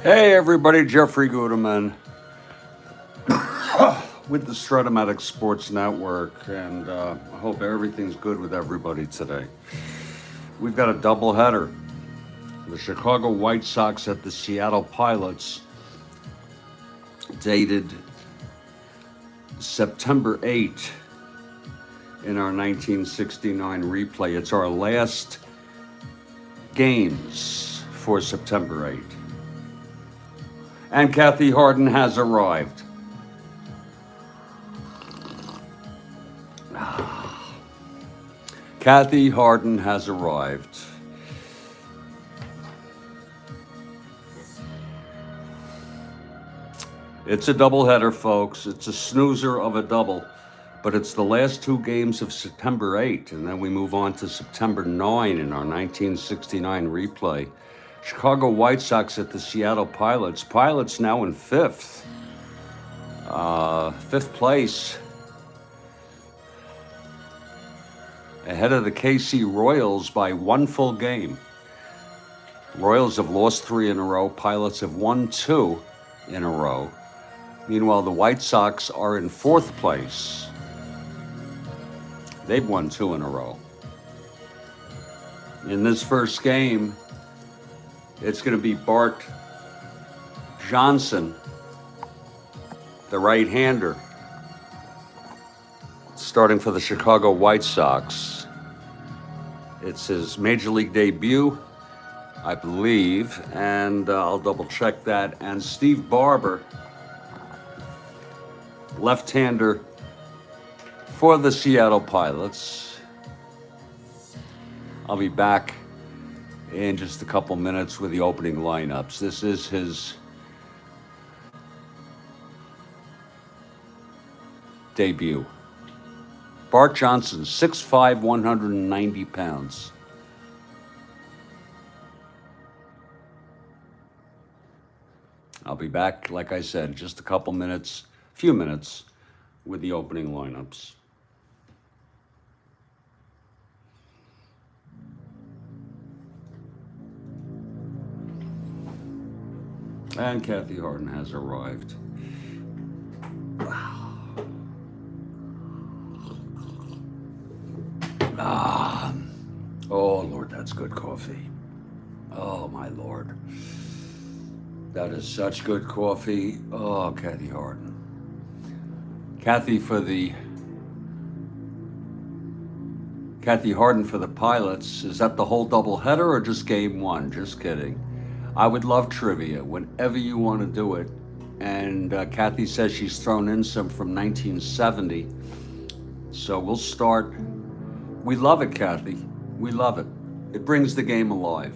Hey everybody, Jeffrey Guterman with the Strat-O-Matic Sports Network, and I hope everything's good with everybody today. We've got a doubleheader. The Chicago White Sox at the Seattle Pilots, dated September 8 in our 1969 replay. It's our last games for September 8. And Kathy Harden has arrived. Kathy Harden has arrived. It's a doubleheader, folks. It's a snoozer of a double, but it's the last two games of September 8, and then we move on to September 9 in our 1969 replay. Chicago White Sox at the Seattle Pilots. Pilots now in fifth place, ahead of the KC Royals by one full game. Royals have lost 3 in a row. Pilots have won 2 in a row. Meanwhile, the White Sox are in fourth place. They've won 2 in a row. In this first game, it's going to be Bart Johnson, the right-hander, starting for the Chicago White Sox. It's his major league debut, I believe, and I'll double check that. And Steve Barber, left-hander for the Seattle Pilots. I'll be back in just a couple minutes with the opening lineups. This is his debut. Bart Johnson, 6'5", 190 pounds. I'll be back, like I said, just a couple minutes, few minutes, with the opening lineups. And Kathy Harden has arrived. Oh, Lord, that's good coffee. Oh, my Lord. That is such good coffee. Oh, Kathy Harden. Kathy Harden for the Pilots. Is that the whole doubleheader or just game one? Just kidding. I would love trivia whenever you want to do it. And Kathy says she's thrown in some from 1970. So we'll start. We love it, Kathy. We love it. It brings the game alive.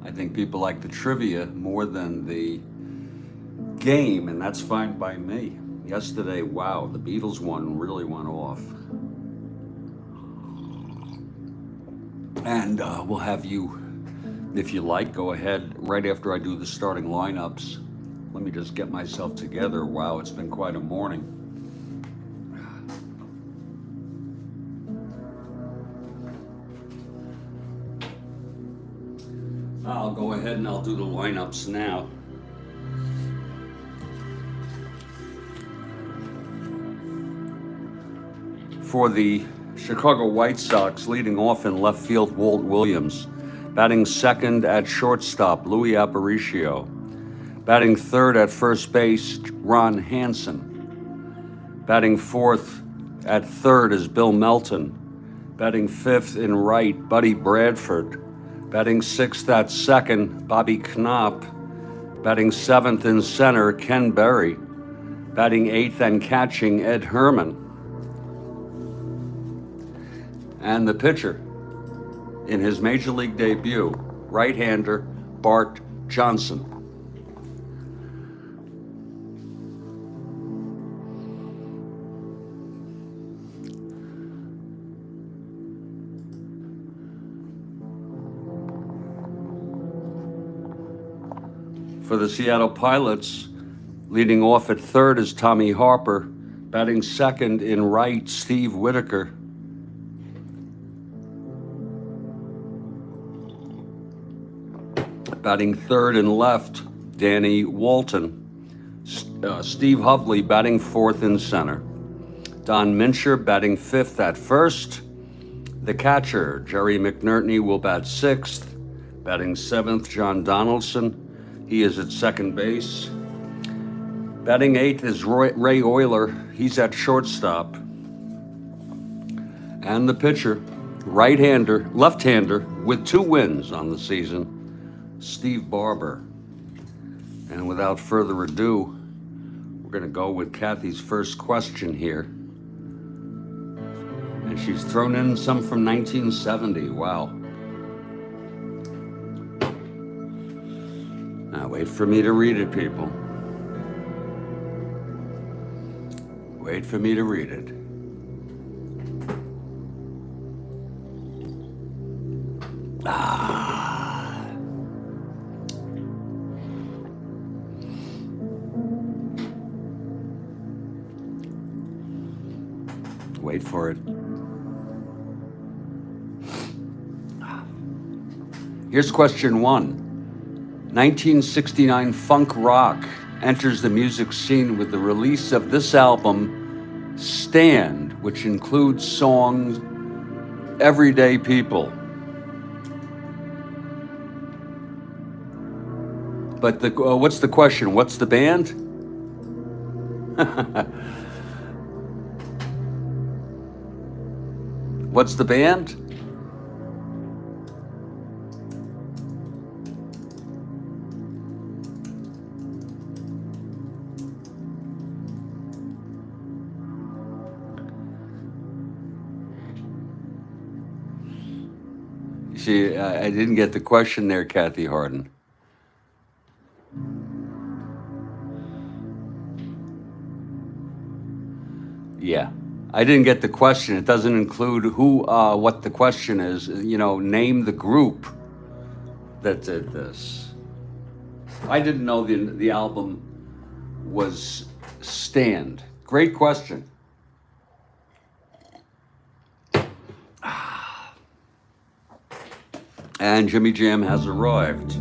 I think people like the trivia more than the game, and that's fine by me. Yesterday, wow, the Beatles one really went off. And we'll have you, if you like, go ahead right after I do the starting lineups. Let me just get myself together. Wow, it's been quite a morning. I'll go ahead and I'll do the lineups now. For the Chicago White Sox, leading off in left field, Walt Williams. Batting second at shortstop, Louis Aparicio. Batting third at first base, Ron Hansen. Batting fourth at third is Bill Melton. Batting fifth in right, Buddy Bradford. Batting sixth at second, Bobby Knopp. Batting seventh in center, Ken Berry. Batting eighth and catching, Ed Herman. And the pitcher in his major league debut, right-hander Bart Johnson. For the Seattle Pilots, leading off at third is Tommy Harper. Batting second in right, Steve Whitaker. Batting third and left, Danny Walton. Steve Hovley batting fourth in center. Don Mincher batting fifth at first. The catcher, Jerry McNertney, will bat sixth. Batting seventh, John Donaldson. He is at second base. Batting eighth is Ray Euler. He's at shortstop. And the pitcher, left-hander with 2 wins on the season, Steve Barber. And without further ado, we're going to go with Kathy's first question here. And she's thrown in some from 1970. Wow. Now wait for me to read it, people. Wait for me to read it. Wait for it. Here's question 1. 1969 funk rock enters the music scene with the release of this album, Stand, which includes songs Everyday People. But what's the question? What's the band? What's the band? See, I didn't get the question there, Kathy Harden. Yeah, I didn't get the question. It doesn't include what the question is. Name the group that did this. I didn't know the album was Stand. Great question. And Jimmy Jam has arrived.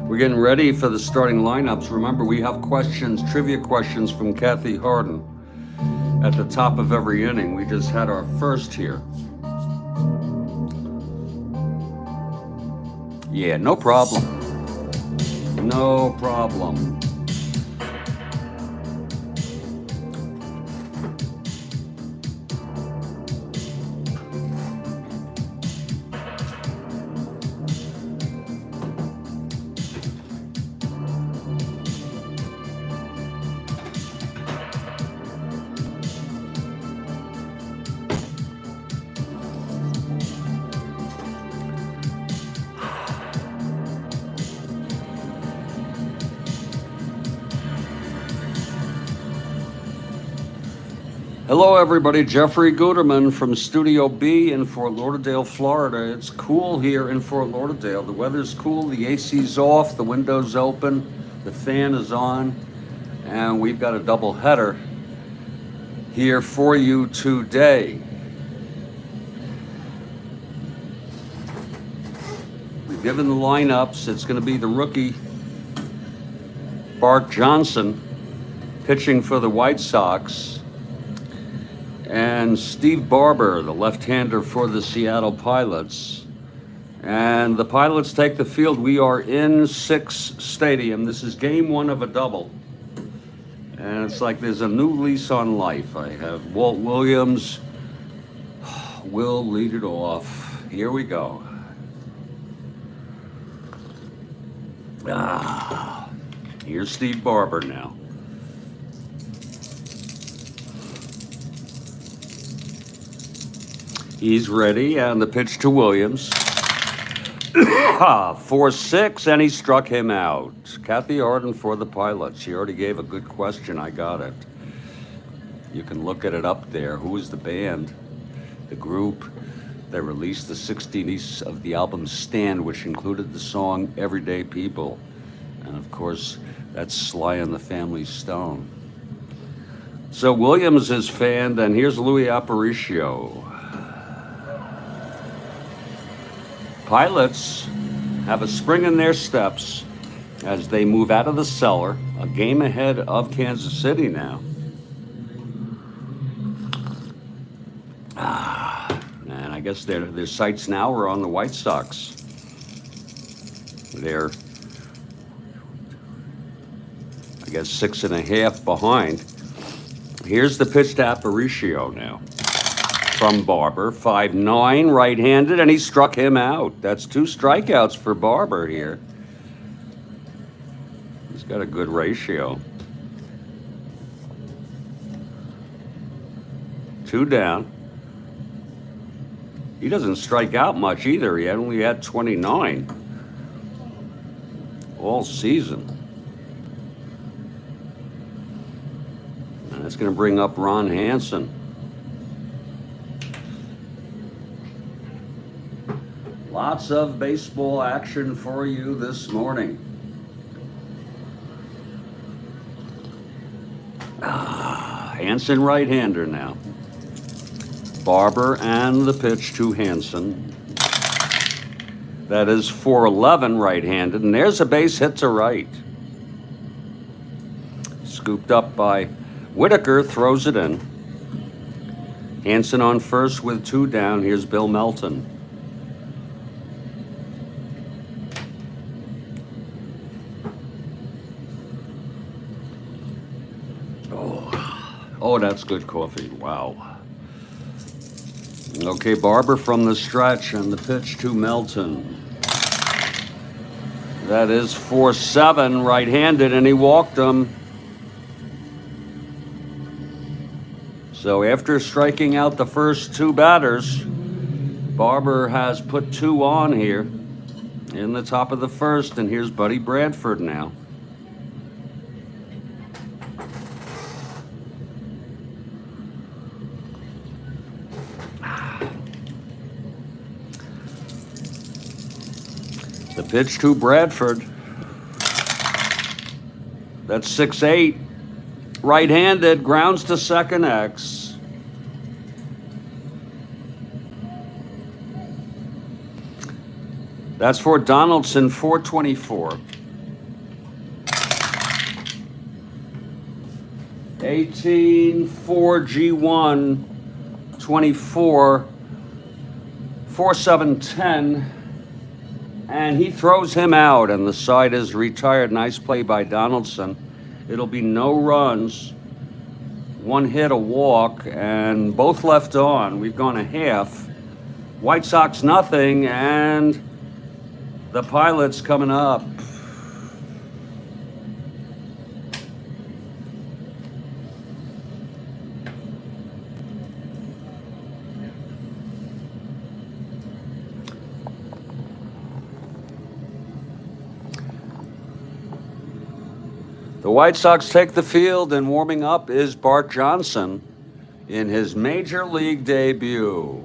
We're getting ready for the starting lineups. Remember, we have questions, trivia questions from Kathy Harden at the top of every inning. We just had our first here. Yeah, no problem. No problem. Hello, everybody. Jeffrey Guterman from Studio B in Fort Lauderdale, Florida. It's cool here in Fort Lauderdale. The weather's cool. The AC's off. The window's open. The fan is on. And we've got a double header here for you today. We've given the lineups. It's going to be the rookie, Bart Johnson, pitching for the White Sox. And Steve Barber, the left-hander for the Seattle Pilots. And the Pilots take the field. We are in Six Stadium. This is game 1 of a double. And it's like there's a new lease on life. I have Walt Williams will lead it off. Here we go. Here's Steve Barber now. He's ready, and the pitch to Williams. 4-6, and he struck him out. Kathy Harden for the Pilots. She already gave a good question. I got it. You can look at it up there. Who is the band? The group that released the 60s of the album Stand, which included the song Everyday People. And of course, that's Sly and the Family Stone. So Williams is fanned, and here's Louis Aparicio. Pilots have a spring in their steps as they move out of the cellar, a game ahead of Kansas City now. And I guess their sights now are on the White Sox. They're, I guess, 6.5 behind. Here's the pitch to Aparicio now. From Barber, 5-9, right-handed, and he struck him out. That's 2 strikeouts for Barber here. He's got a good ratio. 2 down. He doesn't strike out much either. He only had 29 all season. And that's going to bring up Ron Hansen. Lots of baseball action for you this morning. Hansen right-hander now. Barber and the pitch to Hansen. That is 4-11 right-handed, and there's a base hit to right. Scooped up by Whitaker, throws it in. Hansen on first with 2 down. Here's Bill Melton. Oh, that's good coffee. Wow. Okay, Barber from the stretch and the pitch to Melton. That is 4-7 right-handed, and he walked him. So after striking out the first 2 batters, Barber has put 2 on here in the top of the first, and here's Buddy Bradford now. The pitch to Bradford. That's 6-8. Right-handed, grounds to second X. That's for Donaldson, 424. 18, 4 G1, 24, 4, 7, 10. And he throws him out, and the side is retired. Nice play by Donaldson. It'll be no runs, 1 hit, a walk, and both left on. We've gone a half. White Sox nothing, and the Pilots coming up. The White Sox take the field, and warming up is Bart Johnson in his Major League debut.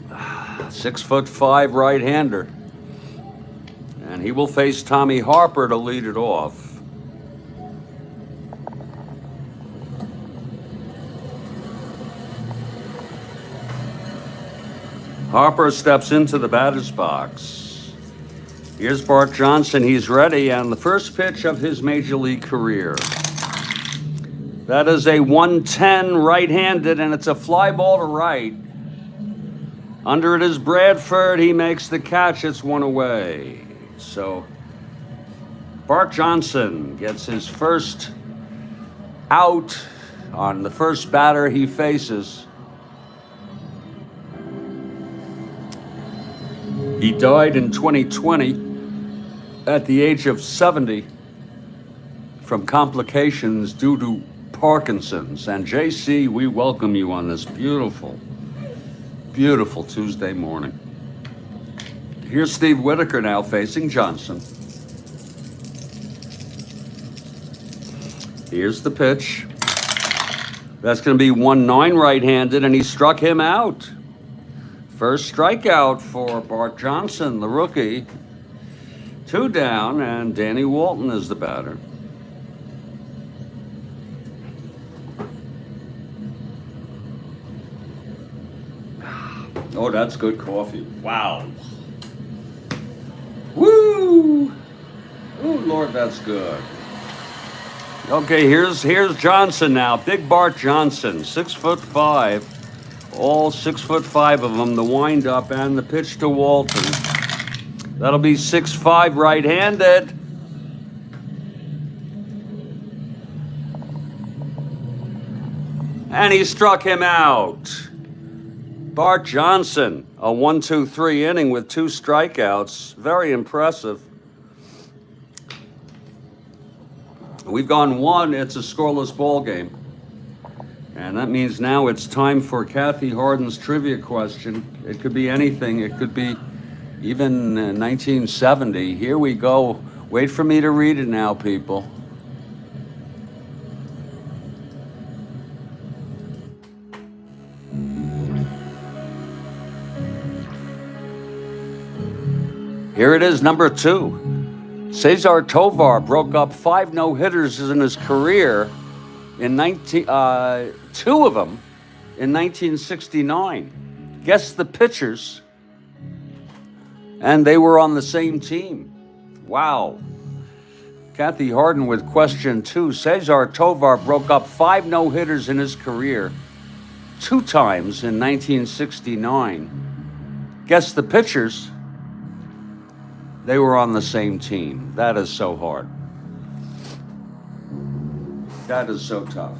6'5" right-hander. And he will face Tommy Harper to lead it off. Harper steps into the batter's box. Here's Bart Johnson. He's ready, and the first pitch of his Major League career. That is a 110 right-handed, and it's a fly ball to right. Under it is Bradford. He makes the catch. It's 1 away. So Bart Johnson gets his first out on the first batter he faces. He died in 2020 at the age of 70 from complications due to Parkinson's. And JC, we welcome you on this beautiful, beautiful Tuesday morning. Here's Steve Whitaker now facing Johnson. Here's the pitch. That's going to be 1-9 right-handed, and he struck him out. First strikeout for Bart Johnson, the rookie. 2 down, and Danny Walton is the batter. Oh, that's good coffee. Wow. Woo! Oh, Lord, that's good. Okay, here's Johnson now. Big Bart Johnson, 6'5". All 6'5" of them, the windup and the pitch to Walton. That'll be 6'5" right-handed. And he struck him out. Bart Johnson, a 1-2-3 inning with 2 strikeouts. Very impressive. We've gone 1. It's a scoreless ball game. And that means now it's time for Kathy Harden's trivia question. It could be anything. It could be even 1970. Here we go. Wait for me to read it now, people. Here it is, number 2. Cesar Tovar broke up 5 no-hitters in his career, in 2 of them in 1969. Guess the pitchers, and they were on the same team. Wow. Kathy Harden with question 2. Cesar Tovar broke up 5 no-hitters in his career 2 times in 1969. Guess the pitchers. They were on the same team. That is so hard. That is so tough.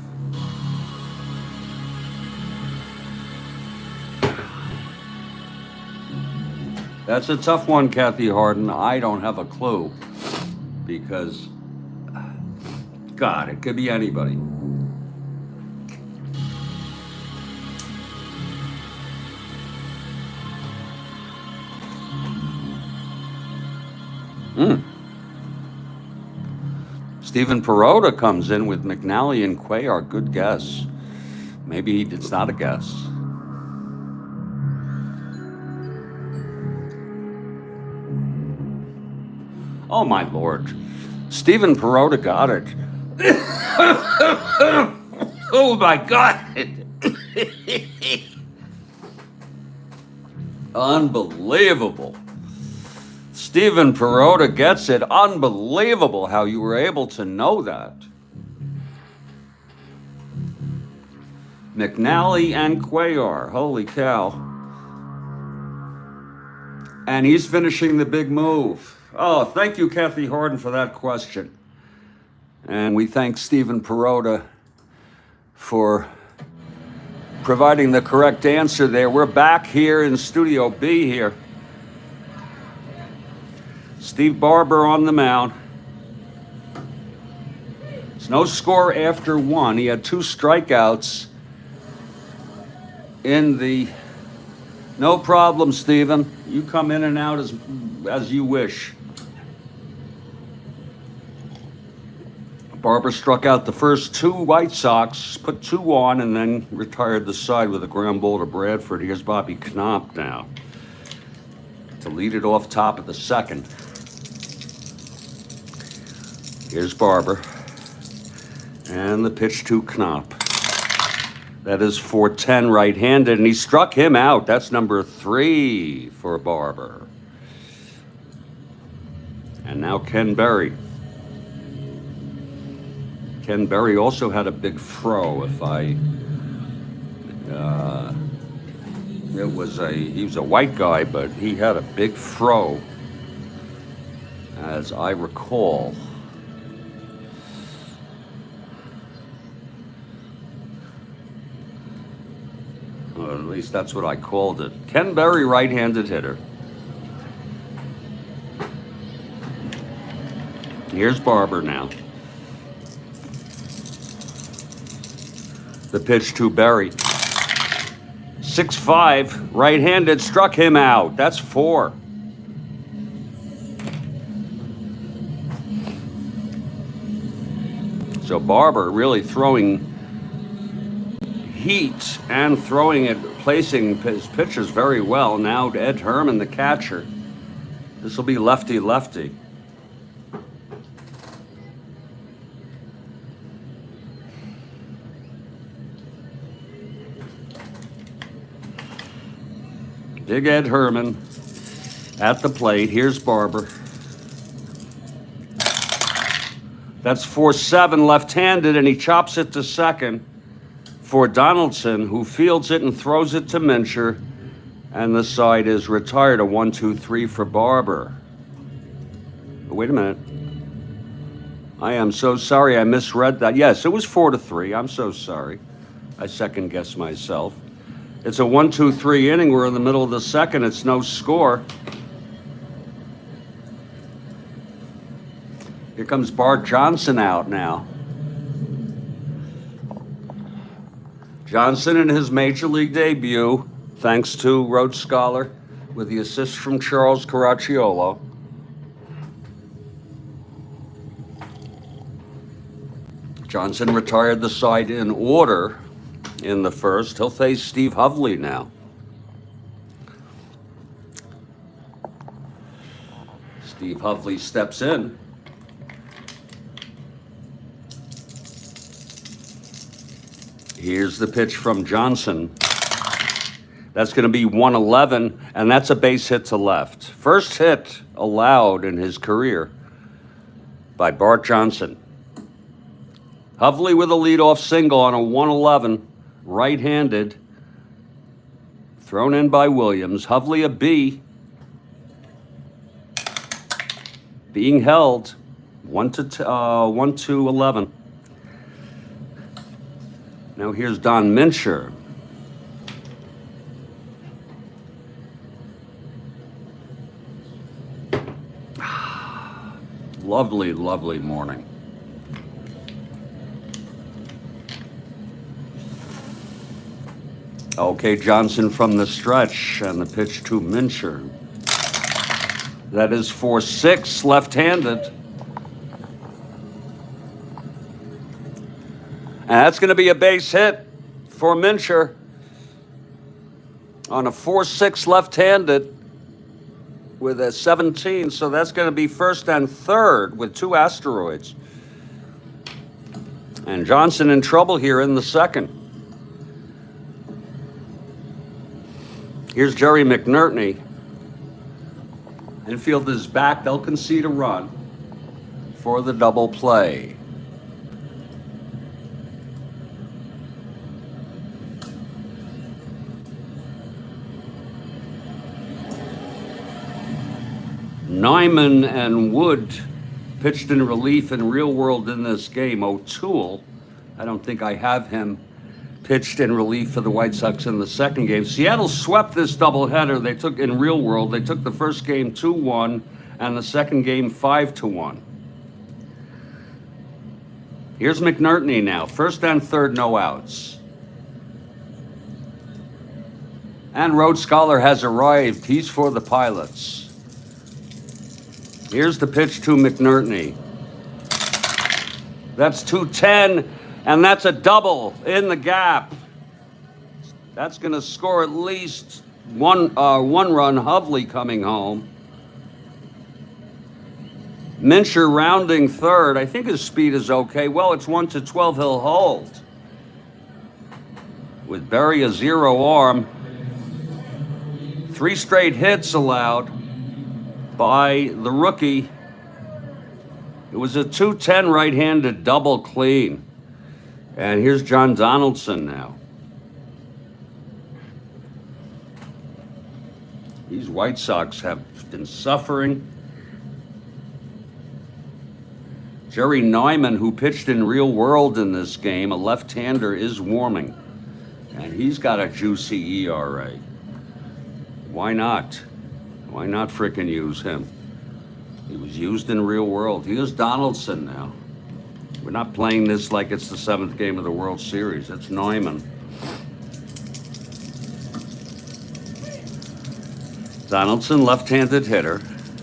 That's a tough one, Kathy Harden. I don't have a clue because, God, it could be anybody. Stephen Perota comes in with McNally and Cuellar. Good guess. Maybe it's not a guess. Oh, my Lord. Stephen Perota got it. Oh, my God. Unbelievable. Stephen Perota gets it. Unbelievable how you were able to know that. McNally and Cuellar. Holy cow. And he's finishing the big move. Oh, thank you, Kathy Harden, for that question. And we thank Stephen Perota for providing the correct answer there. We're back here in Studio B here. Steve Barber on the mound. There's no score after 1. He had 2 strikeouts in the... No problem, Stephen. You come in and out as you wish. Barber struck out the first 2 White Sox, put 2 on, and then retired the side with a ground ball to Bradford. Here's Bobby Knopf now to lead it off top of the 2nd. Here's Barber. And the pitch to Knopf. That is 410 right-handed, and he struck him out. That's number 3 for Barber. And now Ken Berry. Ken Berry also had a big fro, he was a white guy, but he had a big fro, as I recall. Or at least that's what I called it. Ken Berry, right-handed hitter. Here's Barber now. The pitch to Berry. 6'5", right-handed, struck him out. That's 4. So Barber really throwing heat and throwing it, placing his pitches very well. Now Ed Herman, the catcher. This will be lefty-lefty. Big Ed Herman at the plate. Here's Barber. That's 4-7 left-handed, and he chops it to second for Donaldson, who fields it and throws it to Mincher, and the side is retired. A 1-2-3 for Barber. Wait a minute. I am so sorry I misread that. Yes, it was 4-3. I'm so sorry. I second-guessed myself. It's a 1-2-3 inning. We're in the middle of the second. It's no score. Here comes Bart Johnson out now. Johnson in his major league debut, thanks to Rhodes Scholar, with the assist from Charles Caracciolo. Johnson retired the side in order in the first. He'll face Steve Hovley now. Steve Hovley steps in. Here's the pitch from Johnson. That's going to be 1-11, and that's a base hit to left. First hit allowed in his career by Bart Johnson. Hovley with a leadoff single on a 1-11, right-handed, thrown in by Williams. Hovley a B, being held 1-11. Now here's Don Mincher. Lovely, lovely morning. Okay, Johnson from the stretch, and the pitch to Mincher. That is 4-6, left-handed. And that's going to be a base hit for Mincher on a 4-6 left-handed with a 17. So that's going to be first and third with two asteroids. And Johnson in trouble here in the second. Here's Jerry McNertney. Infield is back. They'll concede a run for the double play. Nyman and Wood pitched in relief in Real World in this game. O'Toole, I don't think I have him, pitched in relief for the White Sox in the second game. Seattle swept this doubleheader. They took in Real World. They took the first game 2-1 and the second game 5-1. Here's McNertney now. First and third, no outs. And Rhodes Scholar has arrived. He's for the Pilots. Here's the pitch to McNertney. That's 2-10, and that's a double in the gap. That's going to score at least one run. Hovley coming home. Mincher rounding third. I think his speed is okay. Well, it's 1-12. He'll hold. With Berry a zero arm. 3 straight hits allowed by the rookie. It was a 2-10 right-handed double clean. And here's John Donaldson now. These White Sox have been suffering. Jerry Nyman, who pitched in Real World in this game, a left-hander, is warming. And he's got a juicy ERA. Why not? Why not frickin' use him? He was used in Real World. Here's Donaldson now. We're not playing this like it's the 7th game of the World Series. It's Neumann. Donaldson, left-handed hitter.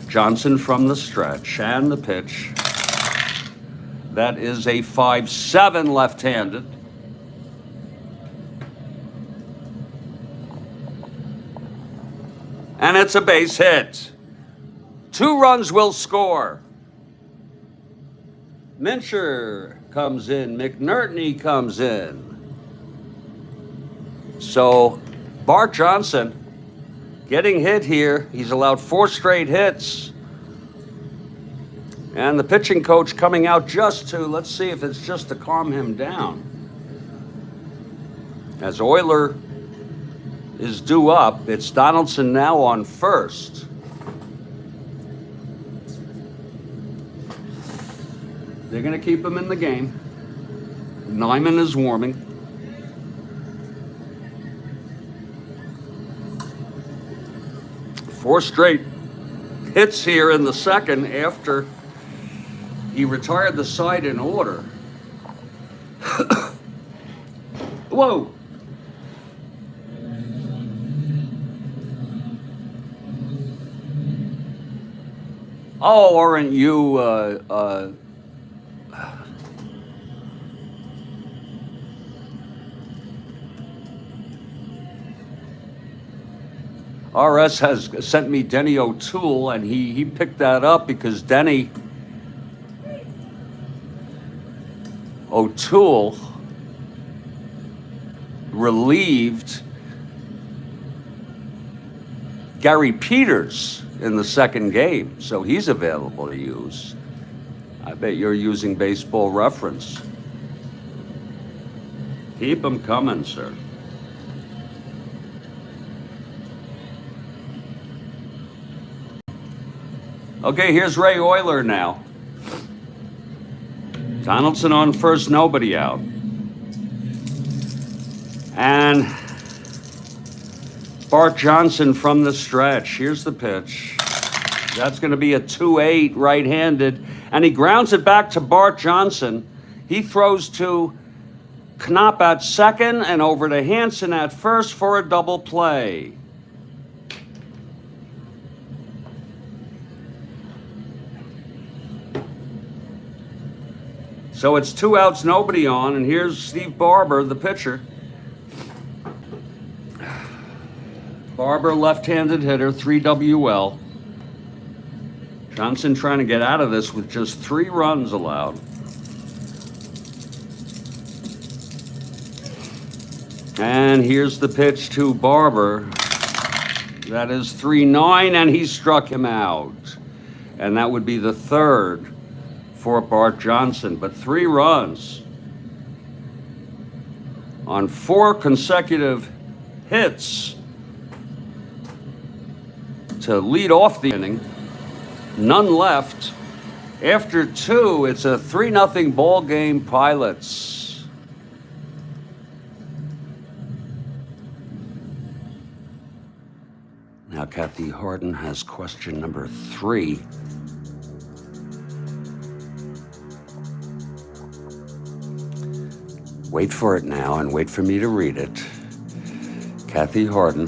Johnson from the stretch. And the pitch. That is a 5-7 left-handed. And it's a base hit. 2 runs will score. Mincher comes in. McNertney comes in. So Bart Johnson getting hit here. He's allowed 4 straight hits. And the pitching coach coming out just to, let's see if it's just to calm him down. As Euler is due up, it's Donaldson now on first. They're going to keep him in the game. Nyman is warming. Four straight hits here in the second after he retired the side in order. Whoa! Oh, aren't you, RS has sent me Denny O'Toole, and he picked that up because Denny O'Toole relieved Gary Peters in the second game, so he's available to use. I bet you're using Baseball Reference. Keep them coming, sir. Okay, here's Ray Euler now. Donaldson on first, nobody out. And Bart Johnson from the stretch. Here's the pitch. That's going to be a 2-8 right-handed. And he grounds it back to Bart Johnson. He throws to Knopp at second and over to Hansen at first for a double play. So it's 2 outs, nobody on, and here's Steve Barber, the pitcher. Barber, left-handed hitter, 3 WL. Johnson trying to get out of this with just 3 runs allowed. And here's the pitch to Barber. That is 3-9, and he struck him out. And that would be the third for Bart Johnson, but 3 runs on 4 consecutive hits to lead off the inning. None left. After 2, it's a 3-0 ball game, Pilots. Now Kathy Harden has question number 3. Wait for it now and wait for me to read it. Kathy Harden.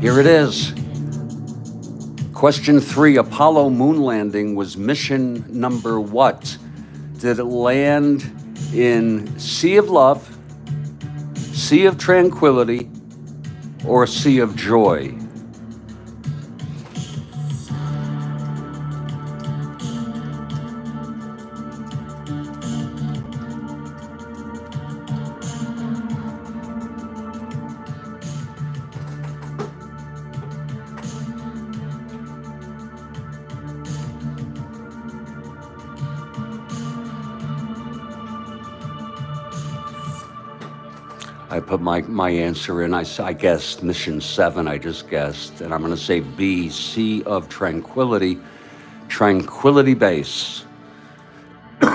Here it is. Question 3, Apollo moon landing was mission number what? Did it land in Sea of Love, Sea of Tranquility, or Sea of Joy? I put my answer in. I guessed mission 7, I just guessed. And I'm going to say B, Sea of Tranquility, Tranquility Base. And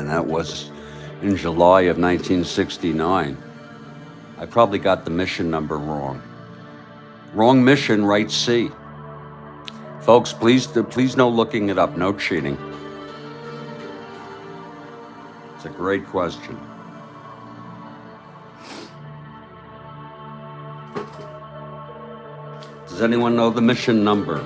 that was in July of 1969. I probably got the mission number wrong. Wrong mission, right C. Folks, please no looking it up, no cheating. It's a great question. Does anyone know the mission number?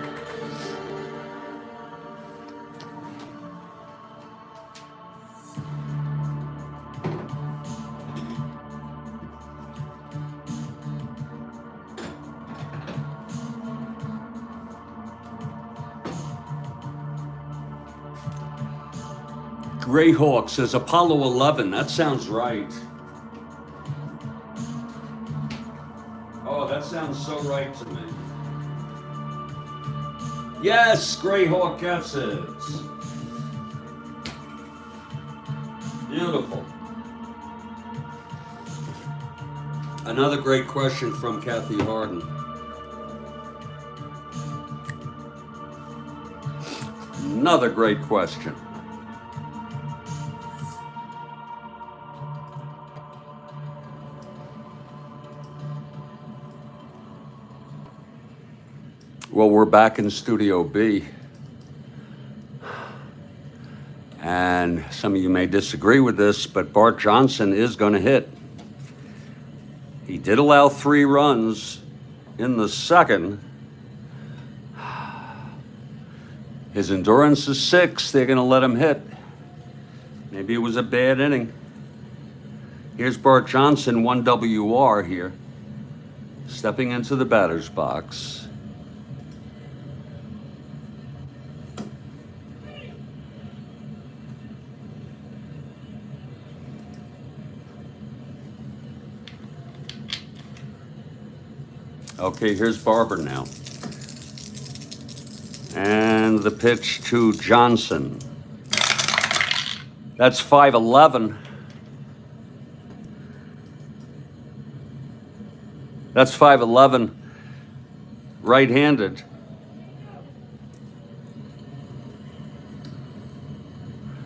Greyhawk says Apollo 11. That sounds right. Oh, that sounds so right to me. Yes, Greyhawk gets it. Beautiful. Another great question from Kathy Harden. Another great question. Well, we're back in Studio B. And some of you may disagree with this, but Bart Johnson is going to hit. He did allow 3 runs in the second. His endurance is 6. They're going to let him hit. Maybe it was a bad inning. Here's Bart Johnson, 1 WR here, stepping into the batter's box. Okay, here's Barber now. And the pitch to Johnson. That's 5-11. That's 5-11, right-handed.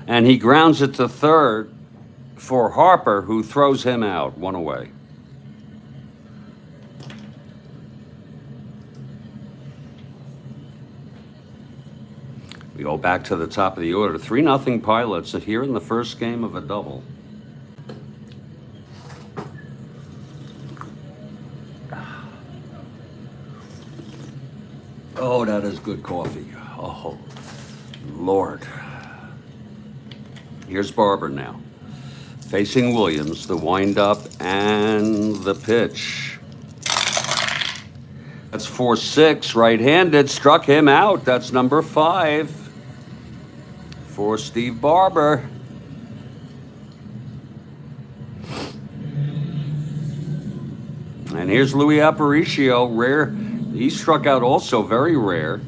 And he grounds it to third for Harper, who throws him out, 1 away. We go back to the top of the order. 3-0 Pilots here in the first game of a double. Oh, that is good coffee. Oh, Lord. Here's Barber now. Facing Williams, the windup and the pitch. That's 4-6, right-handed, struck him out. That's number 5 for Steve Barber. And here's Louis Aparicio, rare. He struck out also, very rare.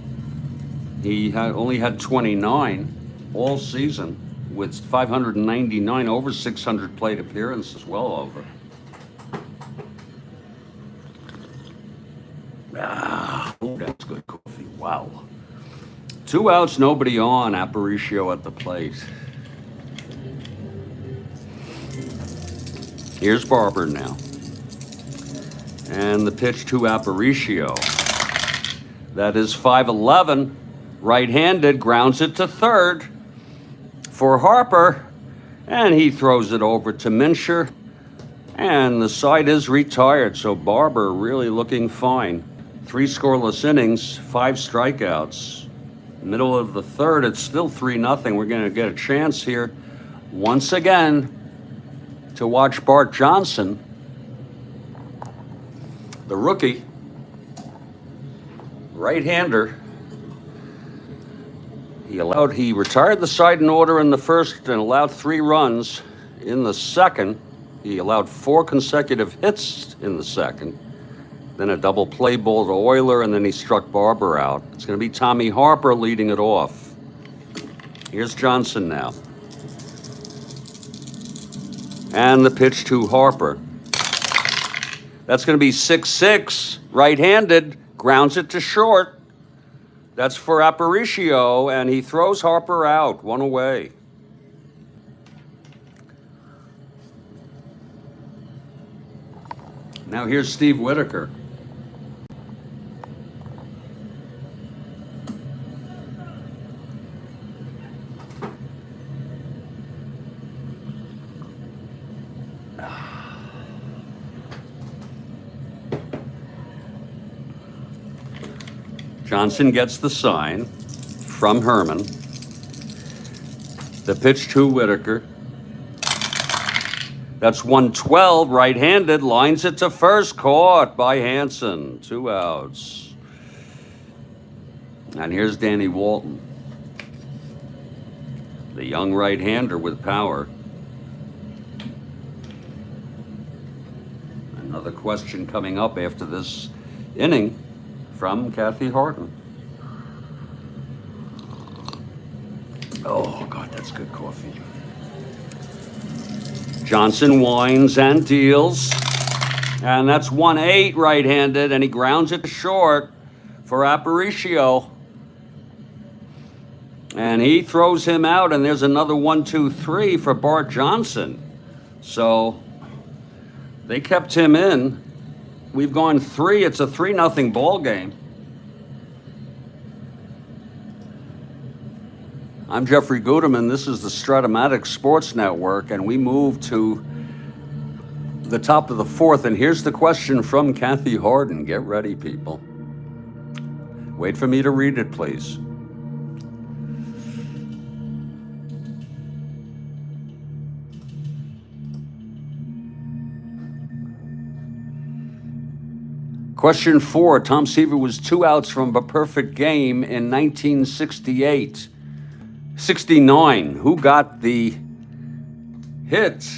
He only had 29 all season with 599, over 600 plate appearances, well over. Oh, that's good coffee. Wow. 2 outs, nobody on. Aparicio at the plate. Here's Barber now. And the pitch to Aparicio. That is 5-11. Right-handed, grounds it to third for Harper. And he throws it over to Minshew. And the side is retired, so Barber really looking fine. 3 scoreless innings, 5 strikeouts. Middle of the third, it's still 3-0. We're going to get a chance here once again to watch Bart Johnson, the rookie, right-hander. He retired the side in order in the first and allowed 3 runs in the second. He allowed 4 consecutive hits in the second. Then a double play ball to Euler, and then he struck Barber out. It's going to be Tommy Harper leading it off. Here's Johnson now. And the pitch to Harper. That's going to be 6-6, right-handed, grounds it to short. That's for Aparicio, and he throws Harper out, 1 away. Now here's Steve Whitaker. Johnson gets the sign from Herman. The pitch to Whitaker. That's 112, right-handed, lines it to first, caught by Hanson. 2 outs. And here's Danny Walton. The young right-hander with power. Another question coming up after this inning from Kathy Harden. Oh, God, that's good coffee. Johnson winds and deals. And that's 1-8 right-handed, and he grounds it short for Aparicio. And he throws him out, and there's another 1-2-3 for Bart Johnson. So they kept him in. We've gone 3. It's a 3-0 ball game. I'm Jeffrey Guterman. This is the Strat-O-Matic Sports Network, and we move to the top of the 4th. And here's the question from Kathy Harden. Get ready, people. Wait for me to read it, please. Question 4. Tom Seaver was 2 outs from a perfect game in 1968. 69. Who got the hit?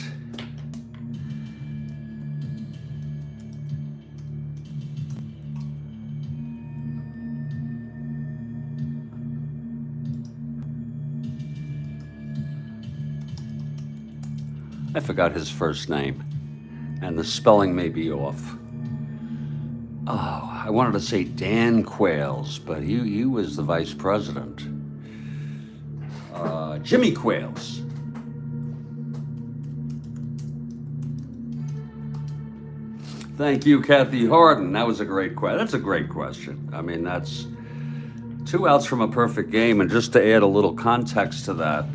I forgot his first name, and the spelling may be off. Oh, I wanted to say Dan Quails, but he was the vice president. Jimmy Quails. Thank you, Kathy Harden. That was a great question. That's a great question. I mean, that's 2 outs from a perfect game, and just to add a little context to that,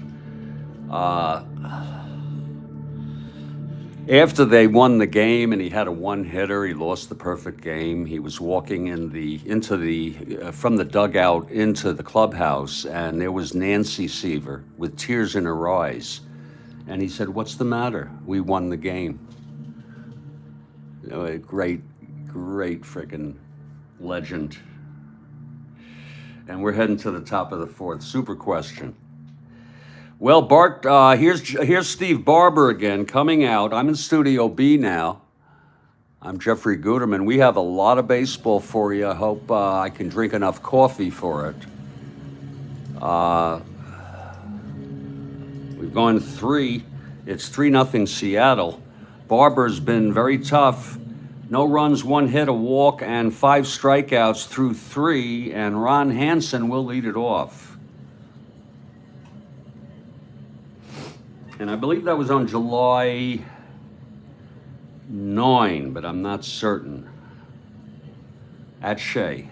after they won the game and he had a 1-hitter, he lost the perfect game. He was walking from the dugout into the clubhouse, and there was Nancy Seaver with tears in her eyes. And he said, "What's the matter? We won the game." You know, a great freaking legend. And we're heading to the top of the 4th. Super question. Well, Bart, here's Steve Barber again coming out. I'm in Studio B now. I'm Jeffrey Guterman. We have a lot of baseball for you. I hope I can drink enough coffee for it. We've gone 3. It's 3-0 Seattle. Barber's been very tough. No runs, 1 hit, a walk, and 5 strikeouts through 3. And Ron Hansen will lead it off. And I believe that was on July 9, but I'm not certain. At Shea.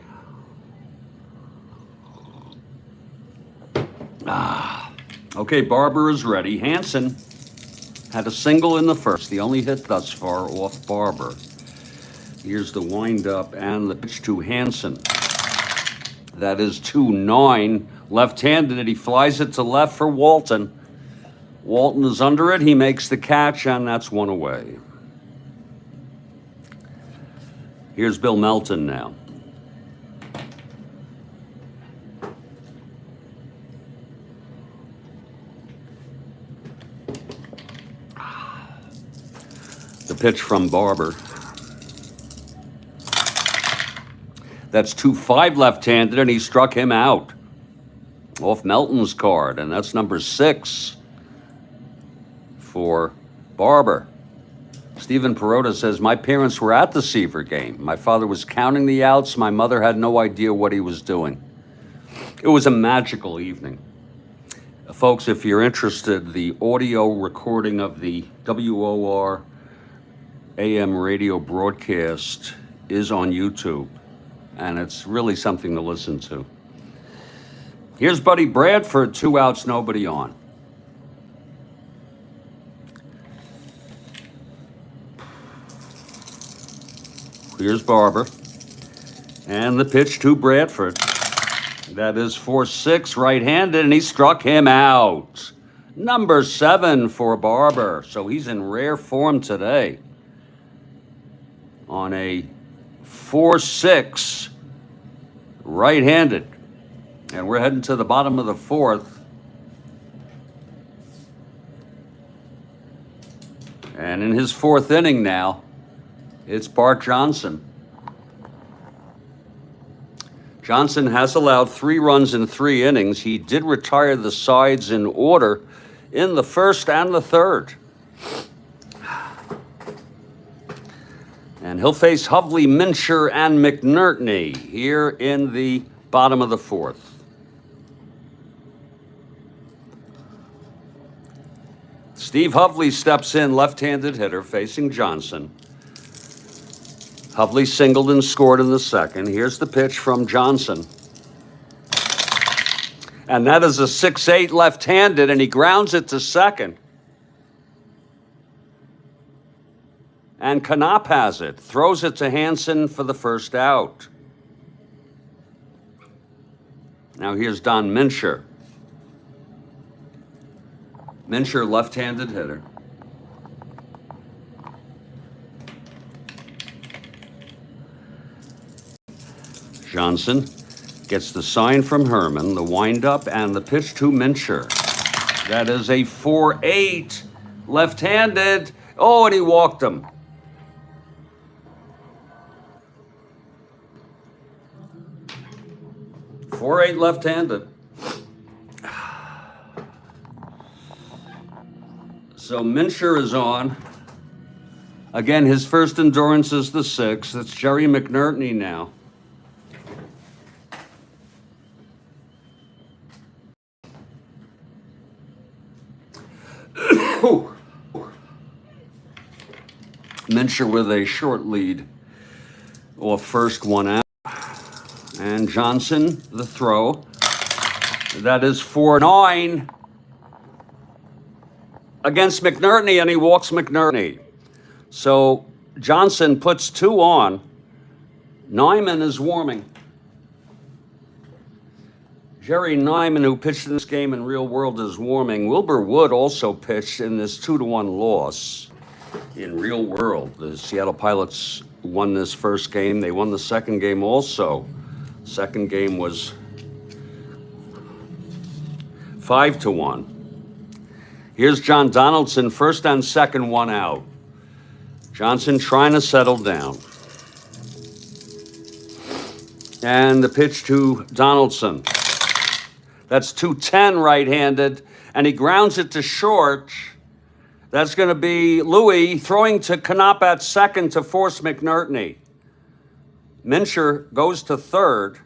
Okay, Barber is ready. Hansen had a single in the first, the only hit thus far off Barber. Here's the windup and the pitch to Hansen. That is 2-9. Left-handed, he flies it to left for Walton. Walton is under it. He makes the catch, and that's 1 away. Here's Bill Melton now. The pitch from Barber. That's 2-5 left-handed, and he struck him out off Melton's card, and that's number 6 for Barber. Stephen Perota says, "My parents were at the Seaver game. My father was counting the outs. My mother had no idea what he was doing." It was a magical evening. Folks, if you're interested, the audio recording of the WOR AM radio broadcast is on YouTube, and it's really something to listen to. Here's Buddy Bradford, 2 outs, nobody on. Here's Barber. And the pitch to Bradford. That is 4-6 right-handed, and he struck him out. Number 7 for Barber. So he's in rare form today. On a 4-6 right-handed. And we're heading to the bottom of the 4th. And in his fourth inning now, it's Bart Johnson. Johnson has allowed 3 runs in 3 innings. He did retire the sides in order in the first and the third. And he'll face Hovley, Mincher, and McNertney here in the bottom of the fourth. Steve Hovley steps in, left-handed hitter, facing Johnson. Hovley singled and scored in the second. Here's the pitch from Johnson. And that is a 6-8 left-handed, and he grounds it to second. And Knopp has it, throws it to Hansen for the first out. Now here's Don Mincher. Mincher, left-handed hitter. Johnson gets the sign from Herman, the windup, and the pitch to Mincher. That is a 4-8 left-handed. Oh, and he walked him. .48 left-handed. So Mincher is on. Again, his first endurance is the 6th. It's Jerry McNertney now. Mincher with a short lead off first, 1 out. And Johnson, the throw. That is 4-9 against McNertney, and he walks McNertney. So Johnson puts 2 on. Nyman is warming. Jerry Nyman, who pitched in this game in real world, is warming. Wilbur Wood also pitched in this 2-1 loss in real world. The Seattle Pilots won this first game. They won the second game also. Second game was 5-1. Here's John Donaldson, first and second, 1 out. Johnson trying to settle down. And the pitch to Donaldson. That's 210 right-handed, and he grounds it to short. That's going to be Louis throwing to Knopp at second to force McNertney. Mincher goes to third.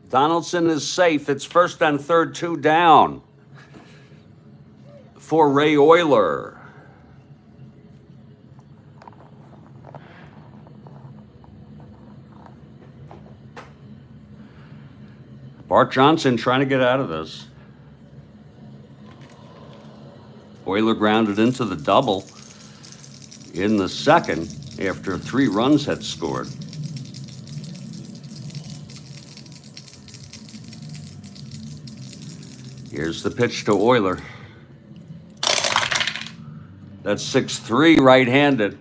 Donaldson is safe. It's first and third, 2 down for Ray Oyler. Bart Johnson trying to get out of this. Oyler grounded into the double in the second after 3 runs had scored. Here's the pitch to Oyler. That's 6-3 right-handed.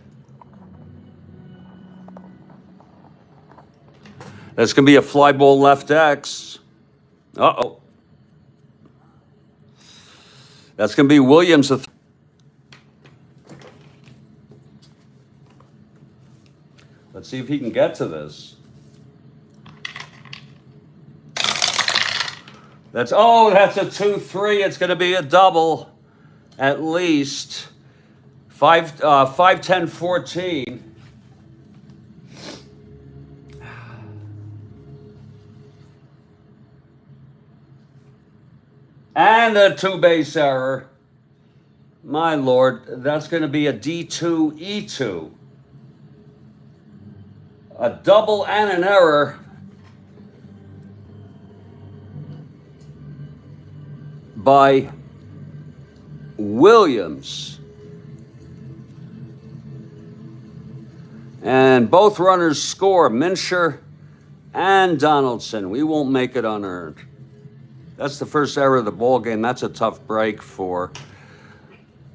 That's going to be a fly ball left X. Uh-oh. That's going to be Williams. Let's see if he can get to this. That's a 2-3. It's going to be a double at least. 5-10-14. And a 2-base error. My Lord, that's going to be a D2-E2. A double and an error by Williams. And both runners score, Mincher and Donaldson. We won't make it unearned. That's the first error of the ball game. That's a tough break for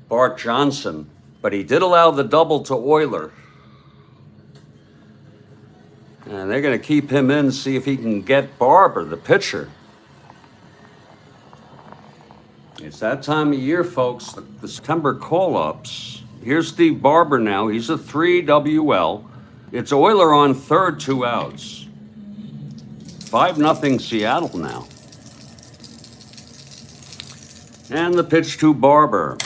Bart Johnson. But he did allow the double to Oyler. And they're going to keep him in, see if he can get Barber, the pitcher. It's that time of year, folks. The September call-ups. Here's Steve Barber now. He's a 3 WL. It's Euler on third, 2 outs. 5-0 Seattle now. And the pitch to Barber.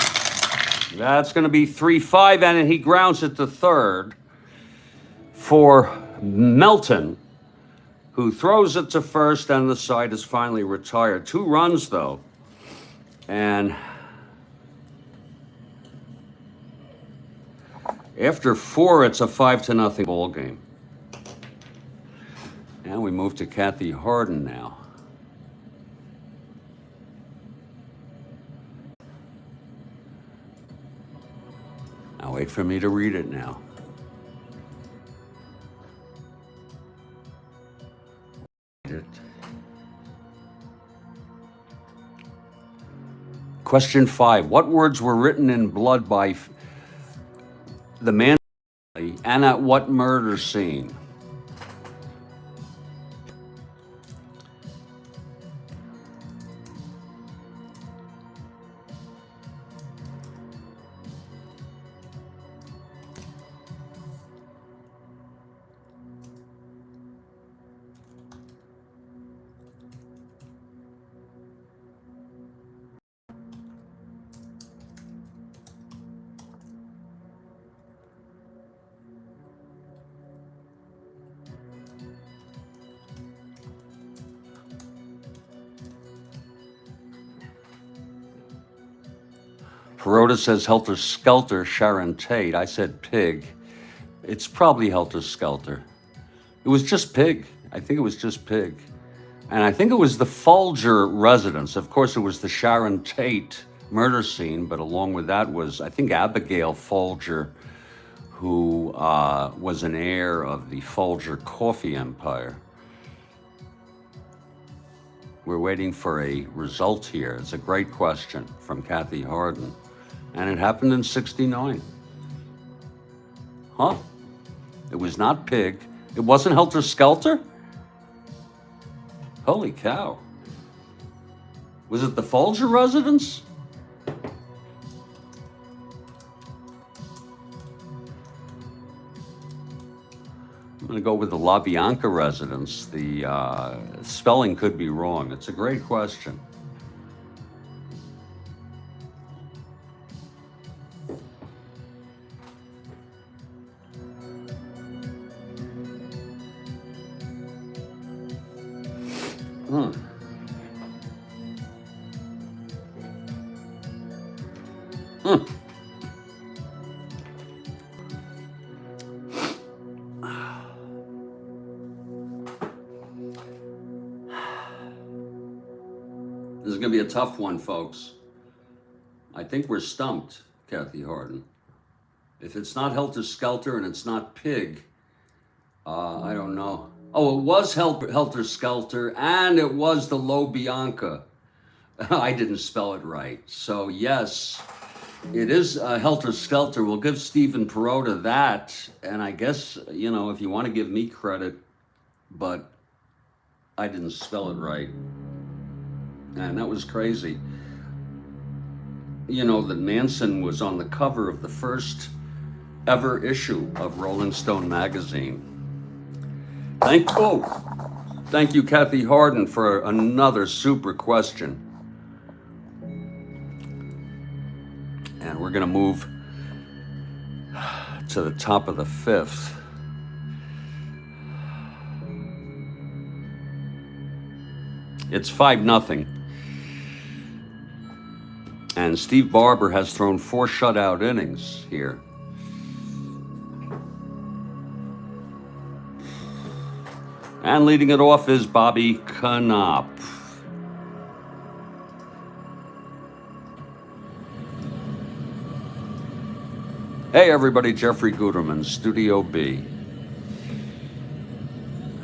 That's going to be 3-5, and he grounds it to third for Melton, who throws it to first, and the side is finally retired. 2 runs, though. And after 4, it's a 5-0 ball game. And we move to Kathy Harden now. Now wait for me to read it now. Question 5. What words were written in blood by the man and at what murder scene? Perota says Helter Skelter, Sharon Tate. I said pig. It's probably Helter Skelter. It was just pig. I think it was just pig. And I think it was the Folger residence. Of course, it was the Sharon Tate murder scene, but along with that was, I think, Abigail Folger, who was an heir of the Folger coffee empire. We're waiting for a result here. It's a great question from Kathy Harden. And it happened in 69. Huh? It was not pig. It wasn't Helter Skelter? Holy cow. Was it the Folger residence? I'm going to go with the La Bianca residence. The spelling could be wrong. It's a great question. This is going to be a tough one, folks. I think we're stumped, Kathy Harden. If it's not Helter Skelter and it's not pig, I don't know. Oh, it was Helter Skelter, and it was the Lo Bianca. I didn't spell it right. So, yes, it is Helter Skelter. We'll give Stephen Perota that. And I guess, you know, if you want to give me credit, but I didn't spell it right. And that was crazy. You know, that Manson was on the cover of the first ever issue of Rolling Stone magazine. Thank you, Kathy Harden, for another super question. And we're going to move to the top of the 5th. It's 5-0. And Steve Barber has thrown 4 shutout innings here. And leading it off is Bobby Knopp. Hey everybody, Jeffrey Guterman, Studio B.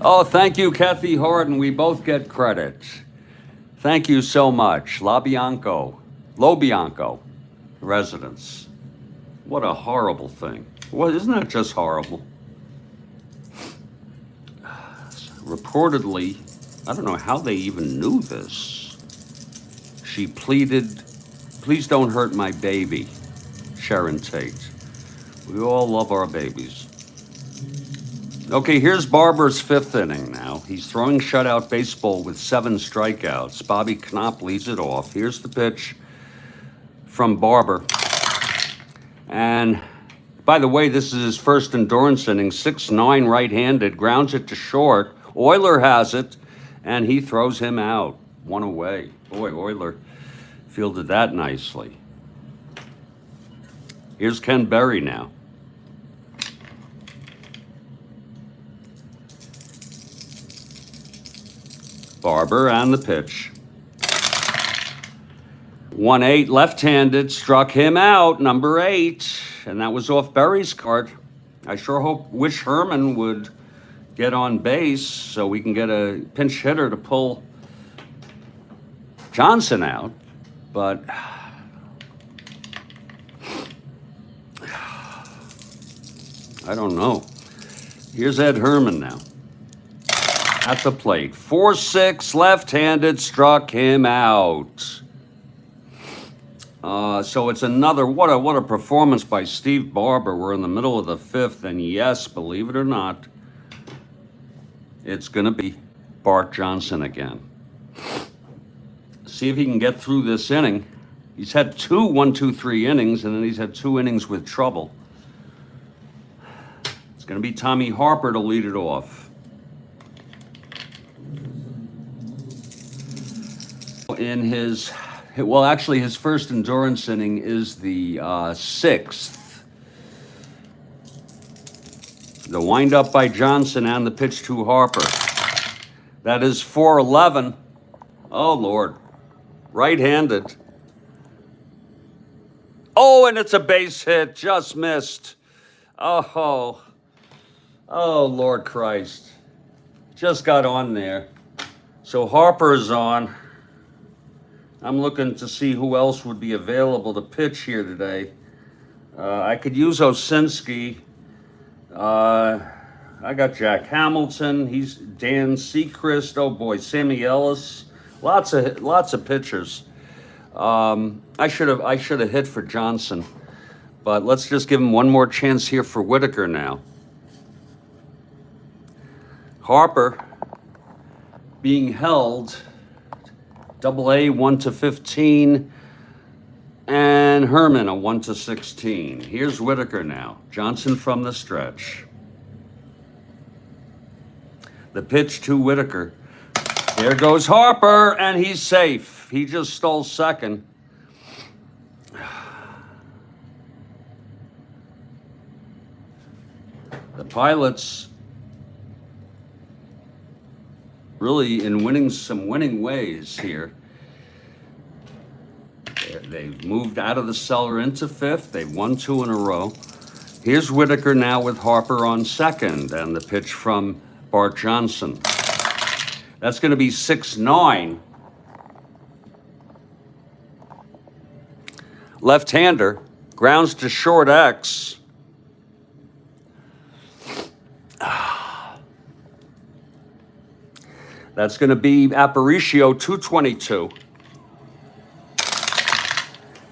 Oh, thank you, Kathy Harden. We both get credit. Thank you so much. Lo Bianco residence. What a horrible thing. Well, isn't that just horrible? Reportedly, I don't know how they even knew this. She pleaded Please don't hurt my baby, Sharon Tate. We all love our babies. Okay, here's Barber's fifth inning now. He's throwing shutout baseball with 7 strikeouts. Bobby Knopp leads it off. Here's the pitch from Barber. And by the way, this is his first endurance inning, 6-9 right-handed, grounds it to short. Euler has it, and he throws him out. 1 away. Boy, Euler fielded that nicely. Here's Ken Berry now. Barber and the pitch. 1-8, left-handed, struck him out, number 8, and that was off Berry's card. I sure wish Herman would get on base so we can get a pinch hitter to pull Johnson out, but I don't know. Here's Ed Herman now at the plate. 4-6, left-handed, struck him out. So it's another, what a performance by Steve Barber. We're in the middle of the 5th, and yes, believe it or not, it's going to be Bart Johnson again. See if he can get through this inning. He's had 2 1-2-3 innings, and then he's had 2 innings with trouble. It's going to be Tommy Harper to lead it off. In his, well, actually, his first endurance inning is the 6th. The windup by Johnson and the pitch to Harper. That is 4-11. Oh, Lord. Right-handed. Oh, and it's a base hit. Just missed. Oh, Lord Christ. Just got on there. So Harper's on. I'm looking to see who else would be available to pitch here today. I could use Osinski. I got Jack Hamilton. He's Dan Seacrest. Oh boy, Sammy Ellis. Lots of pitchers. I should have hit for Johnson, but let's just give him one more chance here for Whitaker now. Harper being held. AA 1-15, and Herman a 1-16. Here's Whitaker now. Johnson from the stretch. The pitch to Whitaker. There goes Harper, and he's safe. He just stole second. The Pilots really in winning ways here. They've moved out of the cellar into 5th. They've won 2 in a row. Here's Whitaker now with Harper on second, and the pitch from Bart Johnson. That's going to be 6-9. Left-hander, grounds to short X. That's going to be Aparicio, 222.